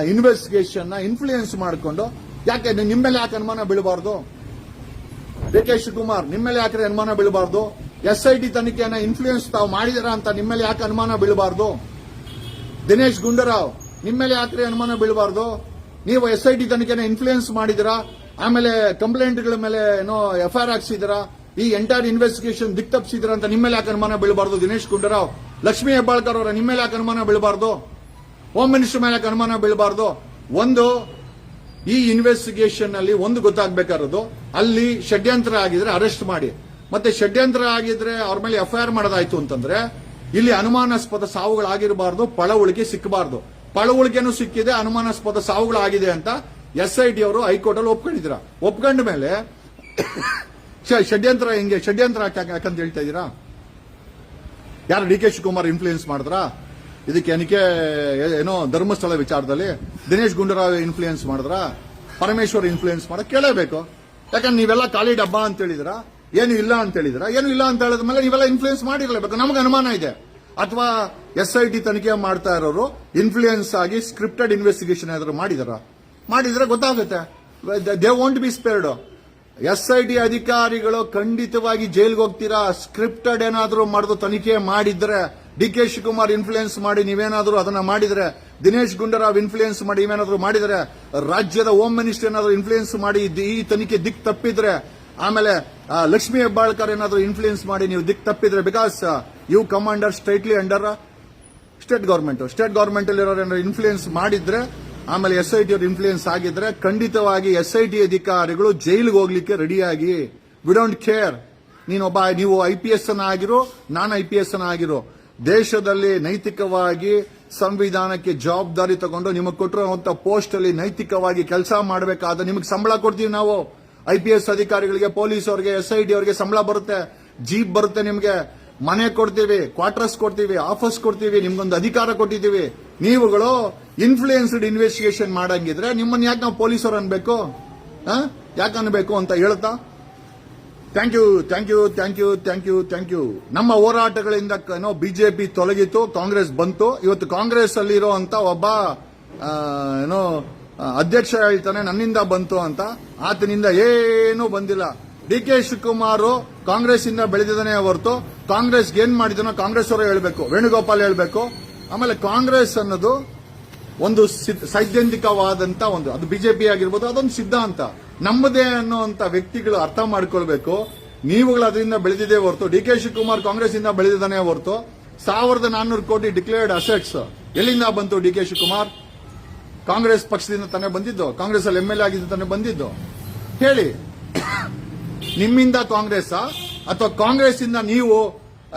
ಇನ್ವೆಸ್ಟಿಗೇಷನ್ ಇನ್ಫ್ಲೂಯೆನ್ಸ್ ಮಾಡಿಕೊಂಡು, ಯಾಕೆ ನಿಮ್ಮೇಲೆ ಯಾಕೆ ಅನುಮಾನ ಬೀಳಬಾರ್ದು? ಡಿ ಕೆ ಶಿವಕುಮಾರ್ ನಿಮ್ಮೇಲೆ ಯಾಕೆ ಅನುಮಾನ ಬೀಳಬಾರ್ದು? SIT ತನಿಖೆಯನ್ನ ಇನ್ಫ್ಲೂಯೆನ್ಸ್ ತಾವು ಮಾಡಿದಿರ ಅಂತ ನಿಮ್ಮೇಲೆ ಯಾಕೆ ಅನುಮಾನ ಬೀಳಬಾರ್ದು? ದಿನೇಶ್ ಗುಂಡೂರಾವ್ ನಿಮ್ಮೇಲೆ ಯಾಕೆ ಅನುಮಾನ ಬೀಳಬಾರ್ದು? ನೀವು SIT ತನಿಖೆನ ಇನ್ಫ್ಲೂಯೆನ್ಸ್ ಮಾಡಿದಿರಾ, ಆಮೇಲೆ ಕಂಪ್ಲೇಂಟ್ಗಳ ಮೇಲೆ ಏನೋ FIR ಹಾಕ್ಸಿದಿರಾ, ಈ ಎಂಟೈರ್ ಇನ್ವೆಸ್ಟಿಗೇಷನ್ ದಿಕ್ತಪ್ಪಿಸಿದಿರಾ ಅಂತ ನಿಮ್ಮೇಲೆ ಯಾಕೆ ಅನುಮಾನ ಬೀಳಬಾರ್ದು? ದಿನೇಶ್ ಗುಂಡೂರಾವ್, ಲಕ್ಷ್ಮೀ ಹೆಬ್ಬಾಳ್ಕರ್ ಅವರ ನಿಮ್ಮೇಲೆ ಯಾಕೆ ಅನುಮಾನ ಬೀಳಬಾರ್ದು? ಹೋಮ್ ಮಿನಿಸ್ಟರ್ ಮೇಲೆ ಯಾಕೆ ಅನುಮಾನ ಬೀಳಬಾರ್ದು? ಒಂದು, ಈ ಇನ್ವೆಸ್ಟಿಗೇಷನ್ ಅಲ್ಲಿ ಒಂದು ಗೊತ್ತಾಗಬೇಕಾಗಿರೋದು, ಅಲ್ಲಿ ಷಡ್ಯಂತ್ರ ಆಗಿದ್ರೆ ಅರೆಸ್ಟ್ ಮಾಡಿ, ಮತ್ತೆ ಷಡ್ಯಂತ್ರ ಆಗಿದ್ರೆ ಅವ್ರ ಮೇಲೆ FIR ಮಾಡೋದಾಯ್ತು ಅಂತಂದ್ರೆ ಇಲ್ಲಿ ಅನುಮಾನಾಸ್ಪದ ಸಾವುಗಳಾಗಿರಬಾರ್ದು, ಪಳವಳಿಕೆ ಸಿಕ್ಕಬಾರ್ದು. ಪಳವಳಿಕೆನೂ ಸಿಕ್ಕಿದೆ, ಅನುಮಾನಾಸ್ಪದ ಸಾವುಗಳಾಗಿದೆ ಅಂತ SIT ಅವರು ಹೈಕೋರ್ಟ್ ಅಲ್ಲಿ ಒಪ್ಕೊಂಡಿದ್ರ. ಒಪ್ಕೊಂಡ ಮೇಲೆ ಷಡ್ಯಂತ್ರ ಹೆಂಗೆ ಷಡ್ಯಂತ್ರ ಯಾಕಂತ ಹೇಳ್ತಾ ಇದ್ದೀರಾ? ಯಾರು ಡಿ ಕೆ ಶಿವಕುಮಾರ್ ಇನ್ಫ್ಲೂಯೆನ್ಸ್ ಮಾಡಿದ್ರಾ ಇದಕ್ಕೆ? ಏನೋ ಧರ್ಮಸ್ಥಳ ವಿಚಾರದಲ್ಲಿ ದಿನೇಶ್ ಗುಂಡೂರಾವ್ ಇನ್ಫ್ಲೂಯೆನ್ಸ್ ಮಾಡಿದ್ರ, ಪರಮೇಶ್ವರ್ ಇನ್ಫ್ಲೂಯೆನ್ಸ್ ಮಾಡ ಕೇಳಬೇಕು. ಯಾಕಂದ್ರೆ ನೀವೆಲ್ಲ ಖಾಲಿ ಡಬ್ಬ ಅಂತ ಹೇಳಿದ್ರ, ಏನು ಇಲ್ಲ ಅಂತ ಹೇಳಿದ್ರ, ಏನು ಇಲ್ಲ ಅಂತ ಹೇಳಿದ ಮೇಲೆ ನೀವೆಲ್ಲ ಇನ್ಫ್ಲೂಯೆನ್ಸ್ ಮಾಡಿರ್ಲೇಬೇಕು. ನಮ್ಗೆ ಅನುಮಾನ ಇದೆ. ಅಥವಾ SIT ತನಿಖೆ ಮಾಡ್ತಾ ಇರೋರು ಇನ್ಫ್ಲೂಯೆನ್ಸ್ ಆಗಿ ಸ್ಕ್ರಿಪ್ಟೆಡ್ ಇನ್ವೆಸ್ಟಿಗೇಷನ್ ಏನಾದ್ರು ಮಾಡಿದ್ರೆ ಗೊತ್ತಾಗುತ್ತೆ. They want be spared. SIT ಅಧಿಕಾರಿಗಳು ಖಂಡಿತವಾಗಿ ಜೈಲ್ಗೆ ಹೋಗ್ತೀರಾ. ಸ್ಕ್ರಿಪ್ಟೆಡ್ ಏನಾದ್ರು ಮಾಡಿದ್ರು ತನಿಖೆ ಮಾಡಿದ್ರೆ, ಡಿ ಕೆ ಶಿವಕುಮಾರ್ ಇನ್ಫ್ಲೂಯೆನ್ಸ್ ಮಾಡಿ ನೀವೇನಾದ್ರೂ ಅದನ್ನ ಮಾಡಿದ್ರೆ, ದಿನೇಶ್ ಗುಂಡೂರಾವ್ ಇನ್ಫ್ಲೂಯೆನ್ಸ್ ಮಾಡಿ ನೀವೇನಾದ್ರೂ ಮಾಡಿದ್ರೆ, ರಾಜ್ಯದ ಹೋಮ್ ಮಿನಿಸ್ಟರ್ ಏನಾದ್ರು ಇನ್ಫ್ಲೂಯೆನ್ಸ್ ಮಾಡಿ ಈ ತನಿಖೆ ದಿಕ್ ತಪ್ಪಿದ್ರೆ, ಆಮೇಲೆ ಲಕ್ಷ್ಮೀ ಹೆಬ್ಬಾಳ್ಕರ್ ಏನಾದ್ರು ಇನ್ಫ್ಲೂಯೆನ್ಸ್ ಮಾಡಿ ನೀವು ದಿಕ್ ತಪ್ಪಿದ್ರೆ, because you commander straightly under state government ಅಲ್ಲಿರೋರು ಏನಾದ್ರು ಇನ್ಫ್ಲೂಯೆನ್ಸ್ ಮಾಡಿದ್ರೆ, ಆಮೇಲೆ SIT ಅವರು ಇನ್ಫ್ಲೂಯೆನ್ಸ್ ಆಗಿದ್ರೆ ಖಂಡಿತವಾಗಿ SIT ಅಧಿಕಾರಿಗಳು ಜೈಲಿಗೆ ಹೋಗ್ಲಿಕ್ಕೆ ರೆಡಿಯಾಗಿ. ವಿ ಡೋಂಟ್ ಕೇರ್ ನೀವು IPS ಅನ್ನ ಆಗಿರೋ, ನಾನು IPS ಅನ್ನ ಆಗಿರೋ, ದೇಶದಲ್ಲಿ ನೈತಿಕವಾಗಿ ಸಂವಿಧಾನಕ್ಕೆ ಜವಾಬ್ದಾರಿ ತಗೊಂಡು ನಿಮಗೆ ಕೊಟ್ಟಿರುವಂತ ಪೋಸ್ಟ್ ಅಲ್ಲಿ ನೈತಿಕವಾಗಿ ಕೆಲಸ ಮಾಡಬೇಕಾದ ನಿಮಗೆ ಸಂಬಳ ಕೊಡ್ತೀವಿ ನಾವು. IPS ಅಧಿಕಾರಿಗಳಿಗೆ, ಪೊಲೀಸ್ ಅವರಿಗೆ, SIT ಅವರಿಗೆ ಸಂಬಳ ಬರುತ್ತೆ, ಜೀಪ್ ಬರುತ್ತೆ, ನಿಮಗೆ ಮನೆ ಕೊಡ್ತೀವಿ, ಕ್ವಾರ್ಟರ್ಸ್ ಕೊಡ್ತೀವಿ, ಆಫೀಸ್ ಕೊಡ್ತೀವಿ, ನಿಮ್ಗೊಂದು ಅಧಿಕಾರ ಕೊಟ್ಟಿದ್ದೀವಿ. ನೀವುಗಳು ಇನ್ಫ್ಲೂಯೆನ್ಸ್ಡ್ ಇನ್ವೆಸ್ಟಿಗೇಷನ್ ಮಾಡಂಗಿದ್ರೆ ನಿಮ್ಮನ್ನ ಯಾಕೆ ನಾವು ಪೊಲೀಸರು ಅನ್ಬೇಕು? ಯಾಕೆ ಅನ್ಬೇಕು ಅಂತ ಹೇಳ್ತಾ ಥ್ಯಾಂಕ್ ಯು. ನಮ್ಮ ಹೋರಾಟಗಳಿಂದ ಬಿಜೆಪಿ ತೊಲಗಿತು, ಕಾಂಗ್ರೆಸ್ ಬಂತು. ಇವತ್ತು ಕಾಂಗ್ರೆಸ್ ಅಲ್ಲಿ ಇರುವಂತ ಒಬ್ಬ ಅಧ್ಯಕ್ಷ ಹೇಳ್ತಾನೆ ನನ್ನಿಂದ ಬಂತು ಅಂತ. ಆತನಿಂದ ಏನೂ ಬಂದಿಲ್ಲ. ಡಿ ಕೆ ಶಿವಕುಮಾರ್ ಕಾಂಗ್ರೆಸ್ ಇಂದ ಬೆಳೆದಿದ್ದಾನೆ ಹೊರತು ಕಾಂಗ್ರೆಸ್ಗೆ ಏನ್ ಮಾಡಿದನೋ ಕಾಂಗ್ರೆಸ್ ಅವರು ಹೇಳ್ಬೇಕು, ವೇಣುಗೋಪಾಲ್ ಹೇಳ್ಬೇಕು. ಆಮೇಲೆ ಕಾಂಗ್ರೆಸ್ ಅನ್ನೋದು ಒಂದು ಸೈದ್ಧಾಂತಿಕವಾದಂತ ಅದು ಬಿಜೆಪಿ ಆಗಿರ್ಬೋದು, ಅದೊಂದು ಸಿದ್ಧಾಂತ ನಮ್ಮದೇ ಅನ್ನೋಂತ ವ್ಯಕ್ತಿಗಳು ಅರ್ಥ ಮಾಡ್ಕೊಳ್ಬೇಕು. ನೀವುಗಳು ಅದರಿಂದ ಬೆಳೆದಿದೆ ಹೊರತು, ಡಿ ಕೆ ಶಿವಕುಮಾರ್ ಕಾಂಗ್ರೆಸ್ ಇಂದ ಬೆಳೆದಿದ್ದಾನೆ ಹೊರತು 1400 ಕೋಟಿ ಡಿಕ್ಲೇರ್ಡ್ ಅಸೆಟ್ಸ್ ಎಲ್ಲಿಂದ ಬಂತು? ಡಿ ಕೆ ಶಿವಕುಮಾರ್ ಕಾಂಗ್ರೆಸ್ ಪಕ್ಷದಿಂದ ತಾನೇ ಬಂದಿದ್ದು, ಕಾಂಗ್ರೆಸ್ ಅಲ್ಲಿ MLA ಆಗಿದ್ದು ತಾನೇ ಬಂದಿದ್ದು. ಹೇಳಿ, ನಿಮ್ಮಿಂದ ಕಾಂಗ್ರೆಸ್ ಅಥವಾ ಕಾಂಗ್ರೆಸ್ ಇಂದ ನೀವು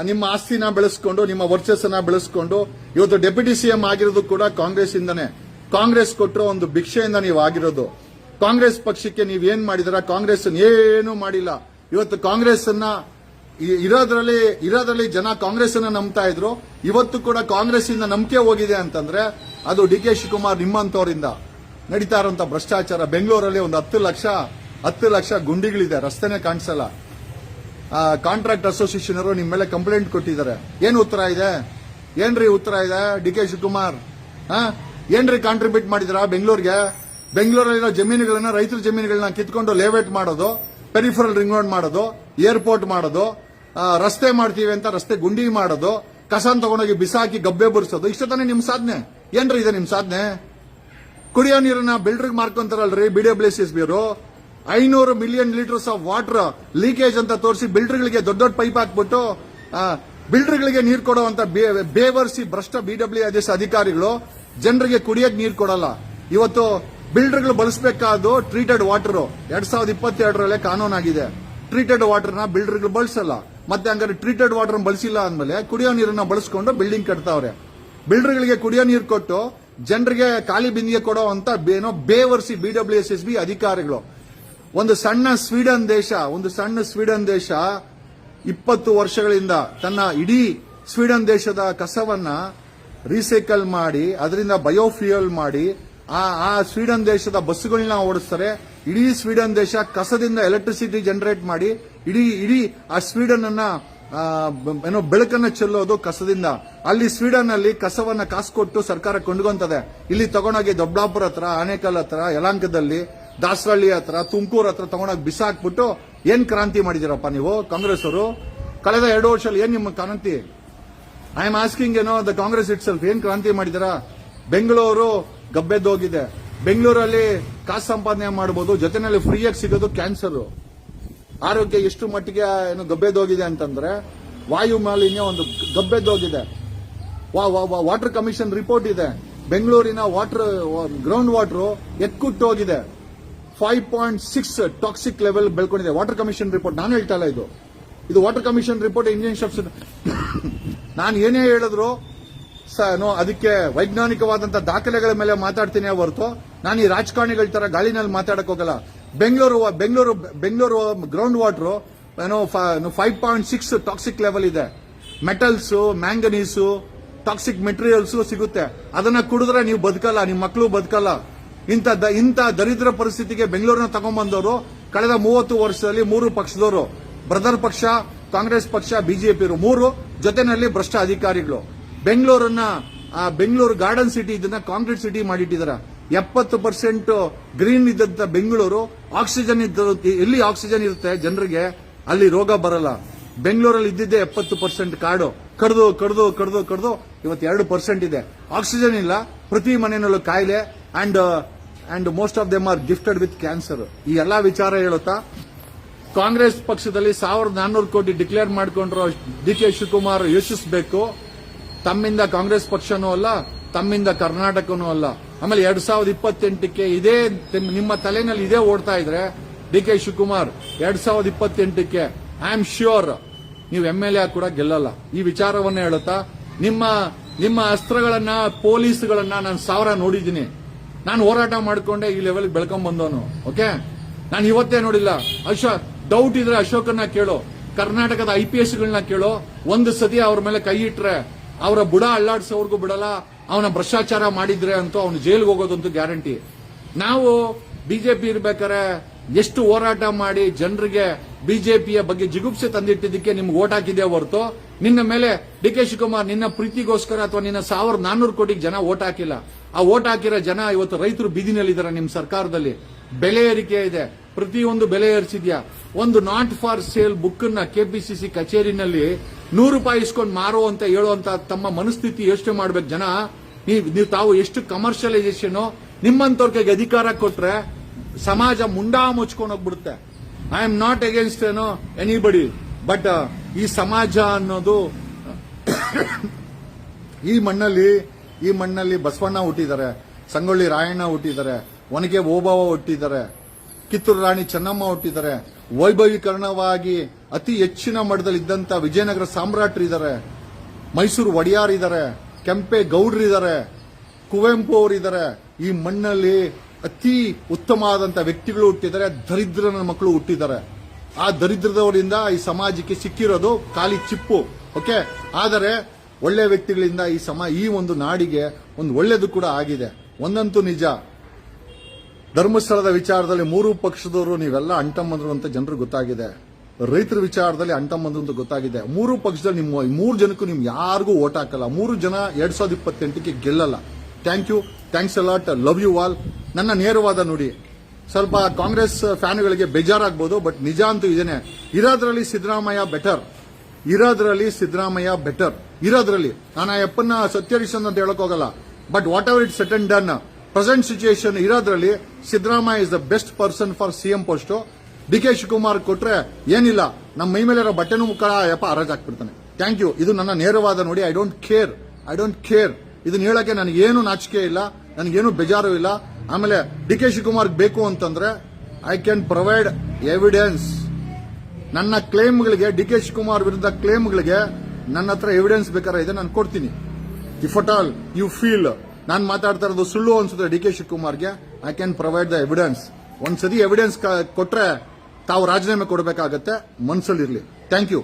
ನಿಮ್ಮ ಆಸ್ತಿನ ಬೆಳೆಸ್ಕೊಂಡು, ನಿಮ್ಮ ವರ್ಚಸ್ಸನ್ನ ಬೆಳೆಸ್ಕೊಂಡು ಇವತ್ತು ಡೆಪ್ಯೂಟಿ CM ಆಗಿರೋದು ಕೂಡ ಕಾಂಗ್ರೆಸ್ ಇಂದಾನೆ. ಕಾಂಗ್ರೆಸ್ ಕೊಟ್ಟಿರೋ ಒಂದು ಭಿಕ್ಷೆಯಿಂದ ನೀವು ಆಗಿರೋದು. ಕಾಂಗ್ರೆಸ್ ಪಕ್ಷಕ್ಕೆ ನೀವೇನ್ ಮಾಡಿದ್ರ? ಕಾಂಗ್ರೆಸ್ ಏನು ಮಾಡಿಲ್ಲ. ಇವತ್ತು ಕಾಂಗ್ರೆಸ್ ಅನ್ನ ಇರೋದ್ರಲ್ಲಿ ಜನ ಕಾಂಗ್ರೆಸ್ ಅನ್ನ ನಂಬ್ತಾ ಇದ್ರು. ಇವತ್ತು ಕೂಡ ಕಾಂಗ್ರೆಸ್ ಇಂದ ನಂಬಿಕೆ ಹೋಗಿದೆ ಅಂತಂದ್ರೆ ಅದು ಡಿ ಕೆ ಶಿವಕುಮಾರ್ ನಿಮ್ಮಂತವರಿಂದ ನಡೀತಾ ಇರುವಂತ ಭ್ರಷ್ಟಾಚಾರ. ಬೆಂಗಳೂರಲ್ಲಿ ಒಂದು 10 ಲಕ್ಷ ಗುಂಡಿಗಳಿದೆ, ರಸ್ತೆನೇ ಕಾಣಿಸಲ್ಲ. ಕಾಂಟ್ರಾಕ್ಟ್ ಅಸೋಸಿಯೇಷನ್ ಅವರು ನಿಮ್ಮ ಮೇಲೆ ಕಂಪ್ಲೇಂಟ್ ಕೊಟ್ಟಿದ್ದಾರೆ. ಏನು ಉತ್ತರ ಇದೆ? ಏನ್ರಿ ಉತ್ತರ ಇದೆ? ಡಿ ಕೆ ಶಿವಕುಮಾರ್ ಏನ್ರಿ ಕಾಂಟ್ರಿಬ್ಯೂಟ್ ಮಾಡಿದ್ರ ಬೆಂಗಳೂರಿಗೆ? ಬೆಂಗಳೂರಲ್ಲಿರೋ ಜಮೀನುಗಳನ್ನ, ರೈತರ ಜಮೀನುಗಳನ್ನ ಕಿತ್ಕೊಂಡು ಲೇಔಟ್ ಮಾಡೋದು, ಪೆರಿಫರಲ್ ರಿಂಗ್ ರೋಡ್ ಮಾಡೋದು, ಏರ್ಪೋರ್ಟ್ ಮಾಡೋದು, ರಸ್ತೆ ಮಾಡ್ತೀವಿ ಅಂತ ರಸ್ತೆ ಗುಂಡಿ ಮಾಡೋದು, ಕಸನ್ ತಗೊಂಡೋಗಿ ಬಿಸಾಕಿ ಗಬ್ಬೆ ಬುರ್ಸೋದು, ಇಷ್ಟ ತಾನೇ ನಿಮ್ ಸಾಧನೆ? ಏನ್ರಿ ಇದೆ ನಿಮ್ ಸಾಧನೆ? ಕುಡಿಯೋ ನೀರನ್ನ ಬಿಲ್ಡರ್ಗೆ ಮಾರ್ಕೊಂತಾರಲ್ರಿ BWSSB ಅವರು. 500 million litres of water leakage ಅಂತ ತೋರಿಸಿ ಬಿಲ್ಡರ್ಗಳಿಗೆ ದೊಡ್ಡ ಪೈಪ್ ಹಾಕ್ಬಿಟ್ಟು ಬಿಲ್ಡರ್ಗಳಿಗೆ ನೀರು ಕೊಡುವಂತ ಬೇವರ್ಸಿ ಭ್ರಷ್ಟ BWSS ಅಧಿಕಾರಿಗಳು ಜನರಿಗೆ ಕುಡಿಯಕ್ಕೆ ನೀರು ಕೊಡಲ್ಲ. ಇವತ್ತು ಬಿಲ್ಡರ್ಗಳು ಬಳಸಬೇಕಾದ ಟ್ರೀಟೆಡ್ ವಾಟರ್ 2022ರಲ್ಲೇ ಕಾನೂನಾಗಿದೆ. ಟ್ರೀಟೆಡ್ ವಾಟರ್ನ ಬಿಲ್ಡರ್ಗಳು ಬಳಸಲ್ಲ. ಮತ್ತೆ ಹಂಗಾರೆ ಟ್ರೀಟೆಡ್ ವಾಟರ್ ಬಳಸಿಲ್ಲ ಅಂದ್ಮೇಲೆ ಕುಡಿಯೋ ನೀರನ್ನ ಬಳಸ್ಕೊಂಡು ಬಿಲ್ಡಿಂಗ್ ಕಟ್ತಾವ್ರೆ. ಬಿಲ್ಡರ್ಗಳಿಗೆ ಕುಡಿಯೋ ನೀರು ಕೊಟ್ಟು ಜನರಿಗೆ ಖಾಲಿ ಬಿಂದಿಗೆ ಕೊಡೋ ಅಂತ ಬೇವರ್ಸಿ BWSSB ಅಧಿಕಾರಿಗಳು. ಒಂದು ಸಣ್ಣ ಸ್ವೀಡನ್ ದೇಶ 20 ವರ್ಷಗಳಿಂದ ತನ್ನ ಇಡೀ ಸ್ವೀಡನ್ ದೇಶದ ಕಸವನ್ನ ರೀಸೈಕಲ್ ಮಾಡಿ ಅದರಿಂದ ಬಯೋಫ್ಯೂಯಲ್ ಮಾಡಿ ಆ ಸ್ವೀಡನ್ ದೇಶದ ಬಸ್ಸುಗಳನ್ನ ಓಡಿಸ್ತಾರೆ. ಇಡೀ ಸ್ವೀಡನ್ ದೇಶ ಕಸದಿಂದ ಎಲೆಕ್ಟ್ರಿಸಿಟಿ ಜನರೇಟ್ ಮಾಡಿ ಇಡೀ ಆ ಸ್ವೀಡನ್ ಅನ್ನ ಬೆಳಕನ್ನ ಚೆಲ್ಲೋದು ಕಸದಿಂದ. ಅಲ್ಲಿ ಸ್ವೀಡನ್ ಅಲ್ಲಿ ಕಸವನ್ನ ಕಾಸು ಕೊಟ್ಟು ಸರ್ಕಾರ ಕೊಂಡ್ಕೊಂತದೆ. ಇಲ್ಲಿ ತಗೊಂಡೋಗಿ ದೊಡ್ಡಾಪುರ ಹತ್ರ, ಆನೇಕಲ್ ಹತ್ರ, ಯಲಾಂಕದಲ್ಲಿ, ದಾಸರಳ್ಳಿ ಹತ್ರ, ತುಮಕೂರು ಹತ್ರ ತಗೊಂಡೋಗಿ ಬಿಸಾಕ್ಬಿಟ್ಟು ಏನ್ ಕ್ರಾಂತಿ ಮಾಡಿದಿರಪ್ಪ ನೀವು ಕಾಂಗ್ರೆಸ್ ಅವರು? ಕಳೆದ 2 ವರ್ಷದಲ್ಲಿ ಏನ್ ನಿಮ್ಮ ಕ್ರಾಂತಿ? I am asking the Congress it self ಏನ್ ಕ್ರಾಂತಿ ಮಾಡಿದಿರಾ? ಬೆಂಗಳೂರು ಗಬ್ಬೆದ್ದೋಗಿದೆ. ಬೆಂಗಳೂರಲ್ಲಿ ಕಾಸು ಸಂಪಾದನೆ ಮಾಡಬಹುದು, ಜೊತೆನಲ್ಲಿ ಫ್ರೀಯಾಗಿ ಸಿಗೋದು ಕ್ಯಾನ್ಸರ್. ಆರೋಗ್ಯ ಎಷ್ಟು ಮಟ್ಟಿಗೆ ಗಬ್ಬೆದ್ದೋಗಿದೆ ಅಂತಂದ್ರೆ ವಾಯು ಮಾಲಿನ್ಯ ಒಂದು ಗಬ್ಬೆದ್ದೋಗಿದೆ. ವಾಟರ್ ಕಮಿಷನ್ ರಿಪೋರ್ಟ್ ಇದೆ. ಬೆಂಗಳೂರಿನ ಗ್ರೌಂಡ್ ವಾಟರ್ ಎಕ್ಕುಟ್ಟು ಹೋಗಿದೆ. 5.6 ಟಾಕ್ಸಿಕ್ ಲೆವೆಲ್ ಬೆಳ್ಕೊಂಡಿದೆ. ವಾಟರ್ ಕಮಿಷನ್ ರಿಪೋರ್ಟ್, ನಾನು ಹೇಳ್ತಾ ಇಲ್ಲ, ಇದು ವಾಟರ್ ಕಮಿಷನ್ ರಿಪೋರ್ಟ್. ಇಂಡಿಯನ್ ಶಬ್ಸ್ ನಾನು ಏನೇ ಹೇಳಿದ್ರು ಅದಕ್ಕೆ ವೈಜ್ಞಾನಿಕವಾದಂತಹ ದಾಖಲೆಗಳ ಮೇಲೆ ಮಾತಾಡ್ತೀನಿ ಹೊರತು ನಾನು ಈ ರಾಜಕಾರಣಿಗಳ ತರ ಗಾಳಿನಲ್ಲಿ ಮಾತಾಡಕ್ ಹೋಗಲ್ಲ. ಬೆಂಗಳೂರು ಗ್ರೌಂಡ್ ವಾಟರ್ ಏನೋ 5.6 ಟಾಕ್ಸಿಕ್ ಲೆವೆಲ್ ಇದೆ. ಮೆಟಲ್ಸ್, ಮ್ಯಾಂಗನೀಸು, ಟಾಕ್ಸಿಕ್ ಮೆಟೀರಿಯಲ್ಸ್ ಸಿಗುತ್ತೆ. ಅದನ್ನ ಕುಡಿದ್ರೆ ನೀವು ಬದುಕಲ್ಲ, ನಿಮ್ಮ ಮಕ್ಕಳು ಬದುಕಲ್ಲ. ಇಂಥ ದರಿದ್ರ ಪರಿಸ್ಥಿತಿಗೆ ಬೆಂಗಳೂರಿನ ತಗೊಂಡ್ಬಂದವರು ಕಳೆದ 30 ವರ್ಷದಲ್ಲಿ 3 ಪಕ್ಷದವರು, ಬ್ರದರ್ ಪಕ್ಷ, ಕಾಂಗ್ರೆಸ್ ಪಕ್ಷ, ಬಿಜೆಪಿ 3 ಜೊತೆನಲ್ಲಿ ಭ್ರಷ್ಟ ಅಧಿಕಾರಿಗಳು ಬೆಂಗಳೂರು ಗಾರ್ಡನ್ ಸಿಟಿ ಇದನ್ನ ಕಾಂಕ್ರೀಟ್ ಸಿಟಿ ಮಾಡಿಟ್ಟಿದ್ದಾರೆ. 70% ಗ್ರೀನ್ ಇದ್ದಂತ ಬೆಂಗಳೂರು ಆಕ್ಸಿಜನ್ ಎಲ್ಲಿ ಆಕ್ಸಿಜನ್ ಇರುತ್ತೆ ಜನರಿಗೆ ಅಲ್ಲಿ ರೋಗ ಬರಲ್ಲ. ಬೆಂಗಳೂರಲ್ಲಿ ಇದ್ದಿದ್ದೆ 70% ಕಾಡು ಕಡ್ದು ಇವತ್ತು 2% ಇದೆ. ಆಕ್ಸಿಜನ್ ಇಲ್ಲ, ಪ್ರತಿ ಮನೆಯಲ್ಲೂ ಕಾಯಿಲೆ and most of them are gifted with cancer. ಈ ಎಲ್ಲಾ ವಿಚಾರ ಹೇಳುತ್ತಾ ಕಾಂಗ್ರೆಸ್ ಪಕ್ಷದಲ್ಲಿ 1400 ಕೋಟಿ ಡಿಕ್ಲೇರ್ ಮಾಡಿಕೊಂಡ್ರು ಡಿ ಕೆ ಶಿವಕುಮಾರ್ ಯೋಚಿಸಬೇಕು. ತಮ್ಮಿಂದ ಕಾಂಗ್ರೆಸ್ ಪಕ್ಷನೂ ಅಲ್ಲ, ತಮ್ಮಿಂದ ಕರ್ನಾಟಕನೂ ಅಲ್ಲ. ಆಮೇಲೆ 2028ಕ್ಕೆ ಇದೇ ನಿಮ್ಮ ತಲೆನಲ್ಲಿ ಇದೇ ಓಡ್ತಾ ಇದ್ರೆ ಡಿ ಕೆ ಶಿವಕುಮಾರ್ 2028ಕ್ಕೆ ಐ ಆಮ್ ಶ್ಯೂರ್ ನೀವು MLA ಕೂಡ ಗೆಲ್ಲಲ್ಲ. ಈ ವಿಚಾರವನ್ನ ಹೇಳುತ್ತಾ ನಿಮ್ಮ ಅಸ್ತ್ರಗಳನ್ನ, ಪೊಲೀಸ್ಗಳನ್ನ ನಾನು 1000 ನೋಡಿದ್ದೀನಿ. ನಾನು ಹೋರಾಟ ಮಾಡ್ಕೊಂಡೆ ಈ ಲೆವೆಲ್ ಬೆಳ್ಕೊಂಡ್ ಬಂದವನು. ಓಕೆ, ನಾನು ಇವತ್ತೇ ನೋಡಿಲ್ಲ. ಡೌಟ್ ಇದ್ರೆ ಅಶೋಕನ್ನ ಕೇಳೋ, ಕರ್ನಾಟಕದ IPSಗಳನ್ನ ಕೇಳೋ. ಒಂದು ಸತಿ ಅವ್ರ ಮೇಲೆ ಕೈ ಇಟ್ರೆ ಅವರ ಬುಡ ಅಲ್ಲಾಡ್ಸೋರ್ಗೂ ಬಿಡಲ್ಲ. ಅವನ ಭ್ರಷ್ಟಾಚಾರ ಮಾಡಿದ್ರೆ ಅಂತೂ ಅವನು ಜೈಲ್ಗೆ ಹೋಗೋದಂತೂ ಗ್ಯಾರಂಟಿ. ನಾವು ಬಿಜೆಪಿ ಇರ್ಬೇಕಾರೆ ಎಷ್ಟು ಹೋರಾಟ ಮಾಡಿ ಜನರಿಗೆ ಬಿಜೆಪಿಯ ಬಗ್ಗೆ ಜಿಗುಪ್ಸೆ ತಂದಿಟ್ಟಿದ್ದಕ್ಕೆ ನಿಮ್ಗೆ ಓಟ್ ಹಾಕಿದೆ ಹೊರತು ನಿನ್ನ ಮೇಲೆ ಡಿ ಕೆ ಶಿವಕುಮಾರ್ ನಿನ್ನ ಪ್ರೀತಿಗೋಸ್ಕರ ಅಥವಾ ನಿನ್ನ 1400 ಕೋಟಿಗೆ ಜನ ಓಟ್ ಹಾಕಿಲ್ಲ. ಆ ಓಟ್ ಹಾಕಿರೋ ಜನ ಇವತ್ತು ರೈತರು ಬೀದಿನಲ್ಲಿದ್ದಾರೆ. ನಿಮ್ಮ ಸರ್ಕಾರದಲ್ಲಿ ಬೆಲೆ ಏರಿಕೆ ಇದೆ, ಪ್ರತಿಯೊಂದು ಬೆಲೆ ಏರಿಸಿದ್ಯಾ. ಒಂದು ನಾಟ್ ಫಾರ್ ಸೇಲ್ ಬುಕ್ ನ ಕೆಪಿಸಿಸಿ ಕಚೇರಿನಲ್ಲಿ 100 ರೂಪಾಯಿ ಇಸ್ಕೊಂಡು ಮಾರುವಂತ ಹೇಳುವಂತ ತಮ್ಮ ಮನಸ್ಥಿತಿ ಯೋಚನೆ ಮಾಡ್ಬೇಕು ಜನ. ನೀವು ತಾವು ಎಷ್ಟು ಕಮರ್ಷಿಯಲೈಸೇಷನ್ ನಿಮ್ಮಂತವ್ರಿಗೆ ಅಧಿಕಾರ ಕೊಟ್ರೆ ಸಮಾಜ ಮುಂಡಾ ಮುಚ್ಕೊಂಡು ಹೋಗ್ಬಿಡುತ್ತೆ. I am not against anybody, but ಈ ಸಮಾಜ ಅನ್ನೋದು ಈ ಮಣ್ಣಲ್ಲಿ ಬಸವಣ್ಣ ಹುಟ್ಟಿದ್ದಾರೆ, ಸಂಗೊಳ್ಳಿ ರಾಯಣ್ಣ ಹುಟ್ಟಿದ್ದಾರೆ, ಒನಕೆ ಓಬವ್ವ ಹುಟ್ಟಿದ್ದಾರೆ, ಕಿತ್ತೂರು ರಾಣಿ ಚೆನ್ನಮ್ಮ ಹುಟ್ಟಿದ್ದಾರೆ. ವೈಭವೀಕರಣವಾಗಿ ಅತಿ ಹೆಚ್ಚಿನ ಮಟ್ಟದಲ್ಲಿ ಇದ್ದಂತ ವಿಜಯನಗರ ಸಾಮ್ರಾಟರಿದ್ದಾರೆ, ಮೈಸೂರು ಒಡೆಯಾರಿದ್ದಾರೆ, ಕೆಂಪೆ ಗೌಡ್ರಿದ್ದಾರೆ, ಕುವೆಂಪು ಅವರಿದ್ದಾರೆ. ಈ ಮಣ್ಣಲ್ಲಿ ಅತಿ ಉತ್ತಮವಾದಂತ ವ್ಯಕ್ತಿಗಳು ಹುಟ್ಟಿದ್ದಾರೆ, ದರಿದ್ರನ ಮಕ್ಕಳು ಹುಟ್ಟಿದ್ದಾರೆ. ಆ ದರಿದ್ರದವರಿಂದ ಈ ಸಮಾಜಕ್ಕೆ ಸಿಕ್ಕಿರೋದು ಖಾಲಿ ಚಿಪ್ಪು. ಓಕೆ, ಆದರೆ ಒಳ್ಳೆ ವ್ಯಕ್ತಿಗಳಿಂದ ಈ ಒಂದು ನಾಡಿಗೆ ಒಂದು ಒಳ್ಳೇದು ಕೂಡ ಆಗಿದೆ. ಒಂದಂತೂ ನಿಜ, ಧರ್ಮಸ್ಥಳದ ವಿಚಾರದಲ್ಲಿ 3 ಪಕ್ಷದವರು ನೀವೆಲ್ಲ ಅಂಟಮ್ಮಂದ್ರು ಅಂತ ಜನರು ಗೊತ್ತಾಗಿದೆ. ರೈತರ ವಿಚಾರದಲ್ಲಿ ಅಂಟಮ್ಮಂದ್ರು ಅಂತ ಗೊತ್ತಾಗಿದೆ. 3 ಪಕ್ಷದಲ್ಲಿ ನಿಮ್ಮ 3 ಜನಕ್ಕೂ ನಿಮ್ಗೆ ಯಾರಿಗೂ ಓಟ್ ಹಾಕಲ್ಲ. 3 ಜನ 2028ಕ್ಕೆ ಗೆಲ್ಲಲ್ಲ. Thank you, thanks a lot, love you all. ನನ್ನ ನೇರವಾದ ನುಡಿ. ಸ್ವಲ್ಪ ಕಾಂಗ್ರೆಸ್ ಫ್ಯಾನ್ಗಳಿಗೆ ಬೇಜಾರಾಗಬಹುದು, ಬಟ್ ನಿಜ ಅಂತೂ ಇದೇನೆ. ಇರೋದ್ರಲ್ಲಿ ಸಿದ್ದರಾಮಯ್ಯ ಬೆಟರ್. ಇರೋದ್ರಲ್ಲಿ ನಾನು ಅಪ್ಪನ್ನ ಸತ್ಯರಿಸನ್ ಅಂತ ಹೇಳಕ್ ಹೋಗಲ್ಲ, but whatever it set and done present situation ಇರೋದ್ರಲ್ಲಿ Siddaramaiah is the best person for CM post. D K Shivakumar ಕೊಟ್ರೆ ಏನಿಲ್ಲ, ನಮ್ಮ ಮೈ ಮೇಲೆ ಇರೋ ಬಟ್ಟೆನೂ ಮುಕ್ಕಳ ಯಪ್ಪ ಹರಾಜಾಕ್ಬಿಡ್ತಾನೆ. Thank you. ಇದು ನನ್ನ ನೇರವಾದ ನೋಡಿ. I don't care. ಇದನ್ನ ಹೇಳಕ್ಕೆ ನನಗೇನು ನಾಚಿಕೆ ಇಲ್ಲ, ನನಗೇನು ಬೇಜಾರು ಇಲ್ಲ. ಆಮೇಲೆ ಡಿ ಕೆ ಶಿವಕುಮಾರ್ ಬೇಕು ಅಂತಂದ್ರೆ ಐ ಕ್ಯಾನ್ ಪ್ರೊವೈಡ್ ಎವಿಡೆನ್ಸ್. ನನ್ನ ಕ್ಲೇಮ್ಗಳಿಗೆ, ಡಿ ಕೆ ಶಿವಕುಮಾರ್ ವಿರುದ್ಧ ಕ್ಲೇಮ್ಗಳಿಗೆ ನನ್ನ ಹತ್ರ ಎವಿಡೆನ್ಸ್ ಬೇಕಾದ್ರೆ ಇದೆ, ನಾನು ಕೊಡ್ತೀನಿ. If at all you feel ನಾನು ಮಾತಾಡ್ತಾ ಇರೋದು ಸುಳ್ಳು ಅನ್ಸುತ್ತೆ ಡಿ ಕೆ ಶಿವಕುಮಾರ್ಗೆ, I can provide the evidence. ಒಂದ್ಸತಿ ಎವಿಡೆನ್ಸ್ ಕೊಟ್ರೆ ತಾವು ರಾಜೀನಾಮೆ ಕೊಡಬೇಕಾಗತ್ತೆ, ಮನಸ್ಸಲ್ಲಿರ್ಲಿ. Thank you.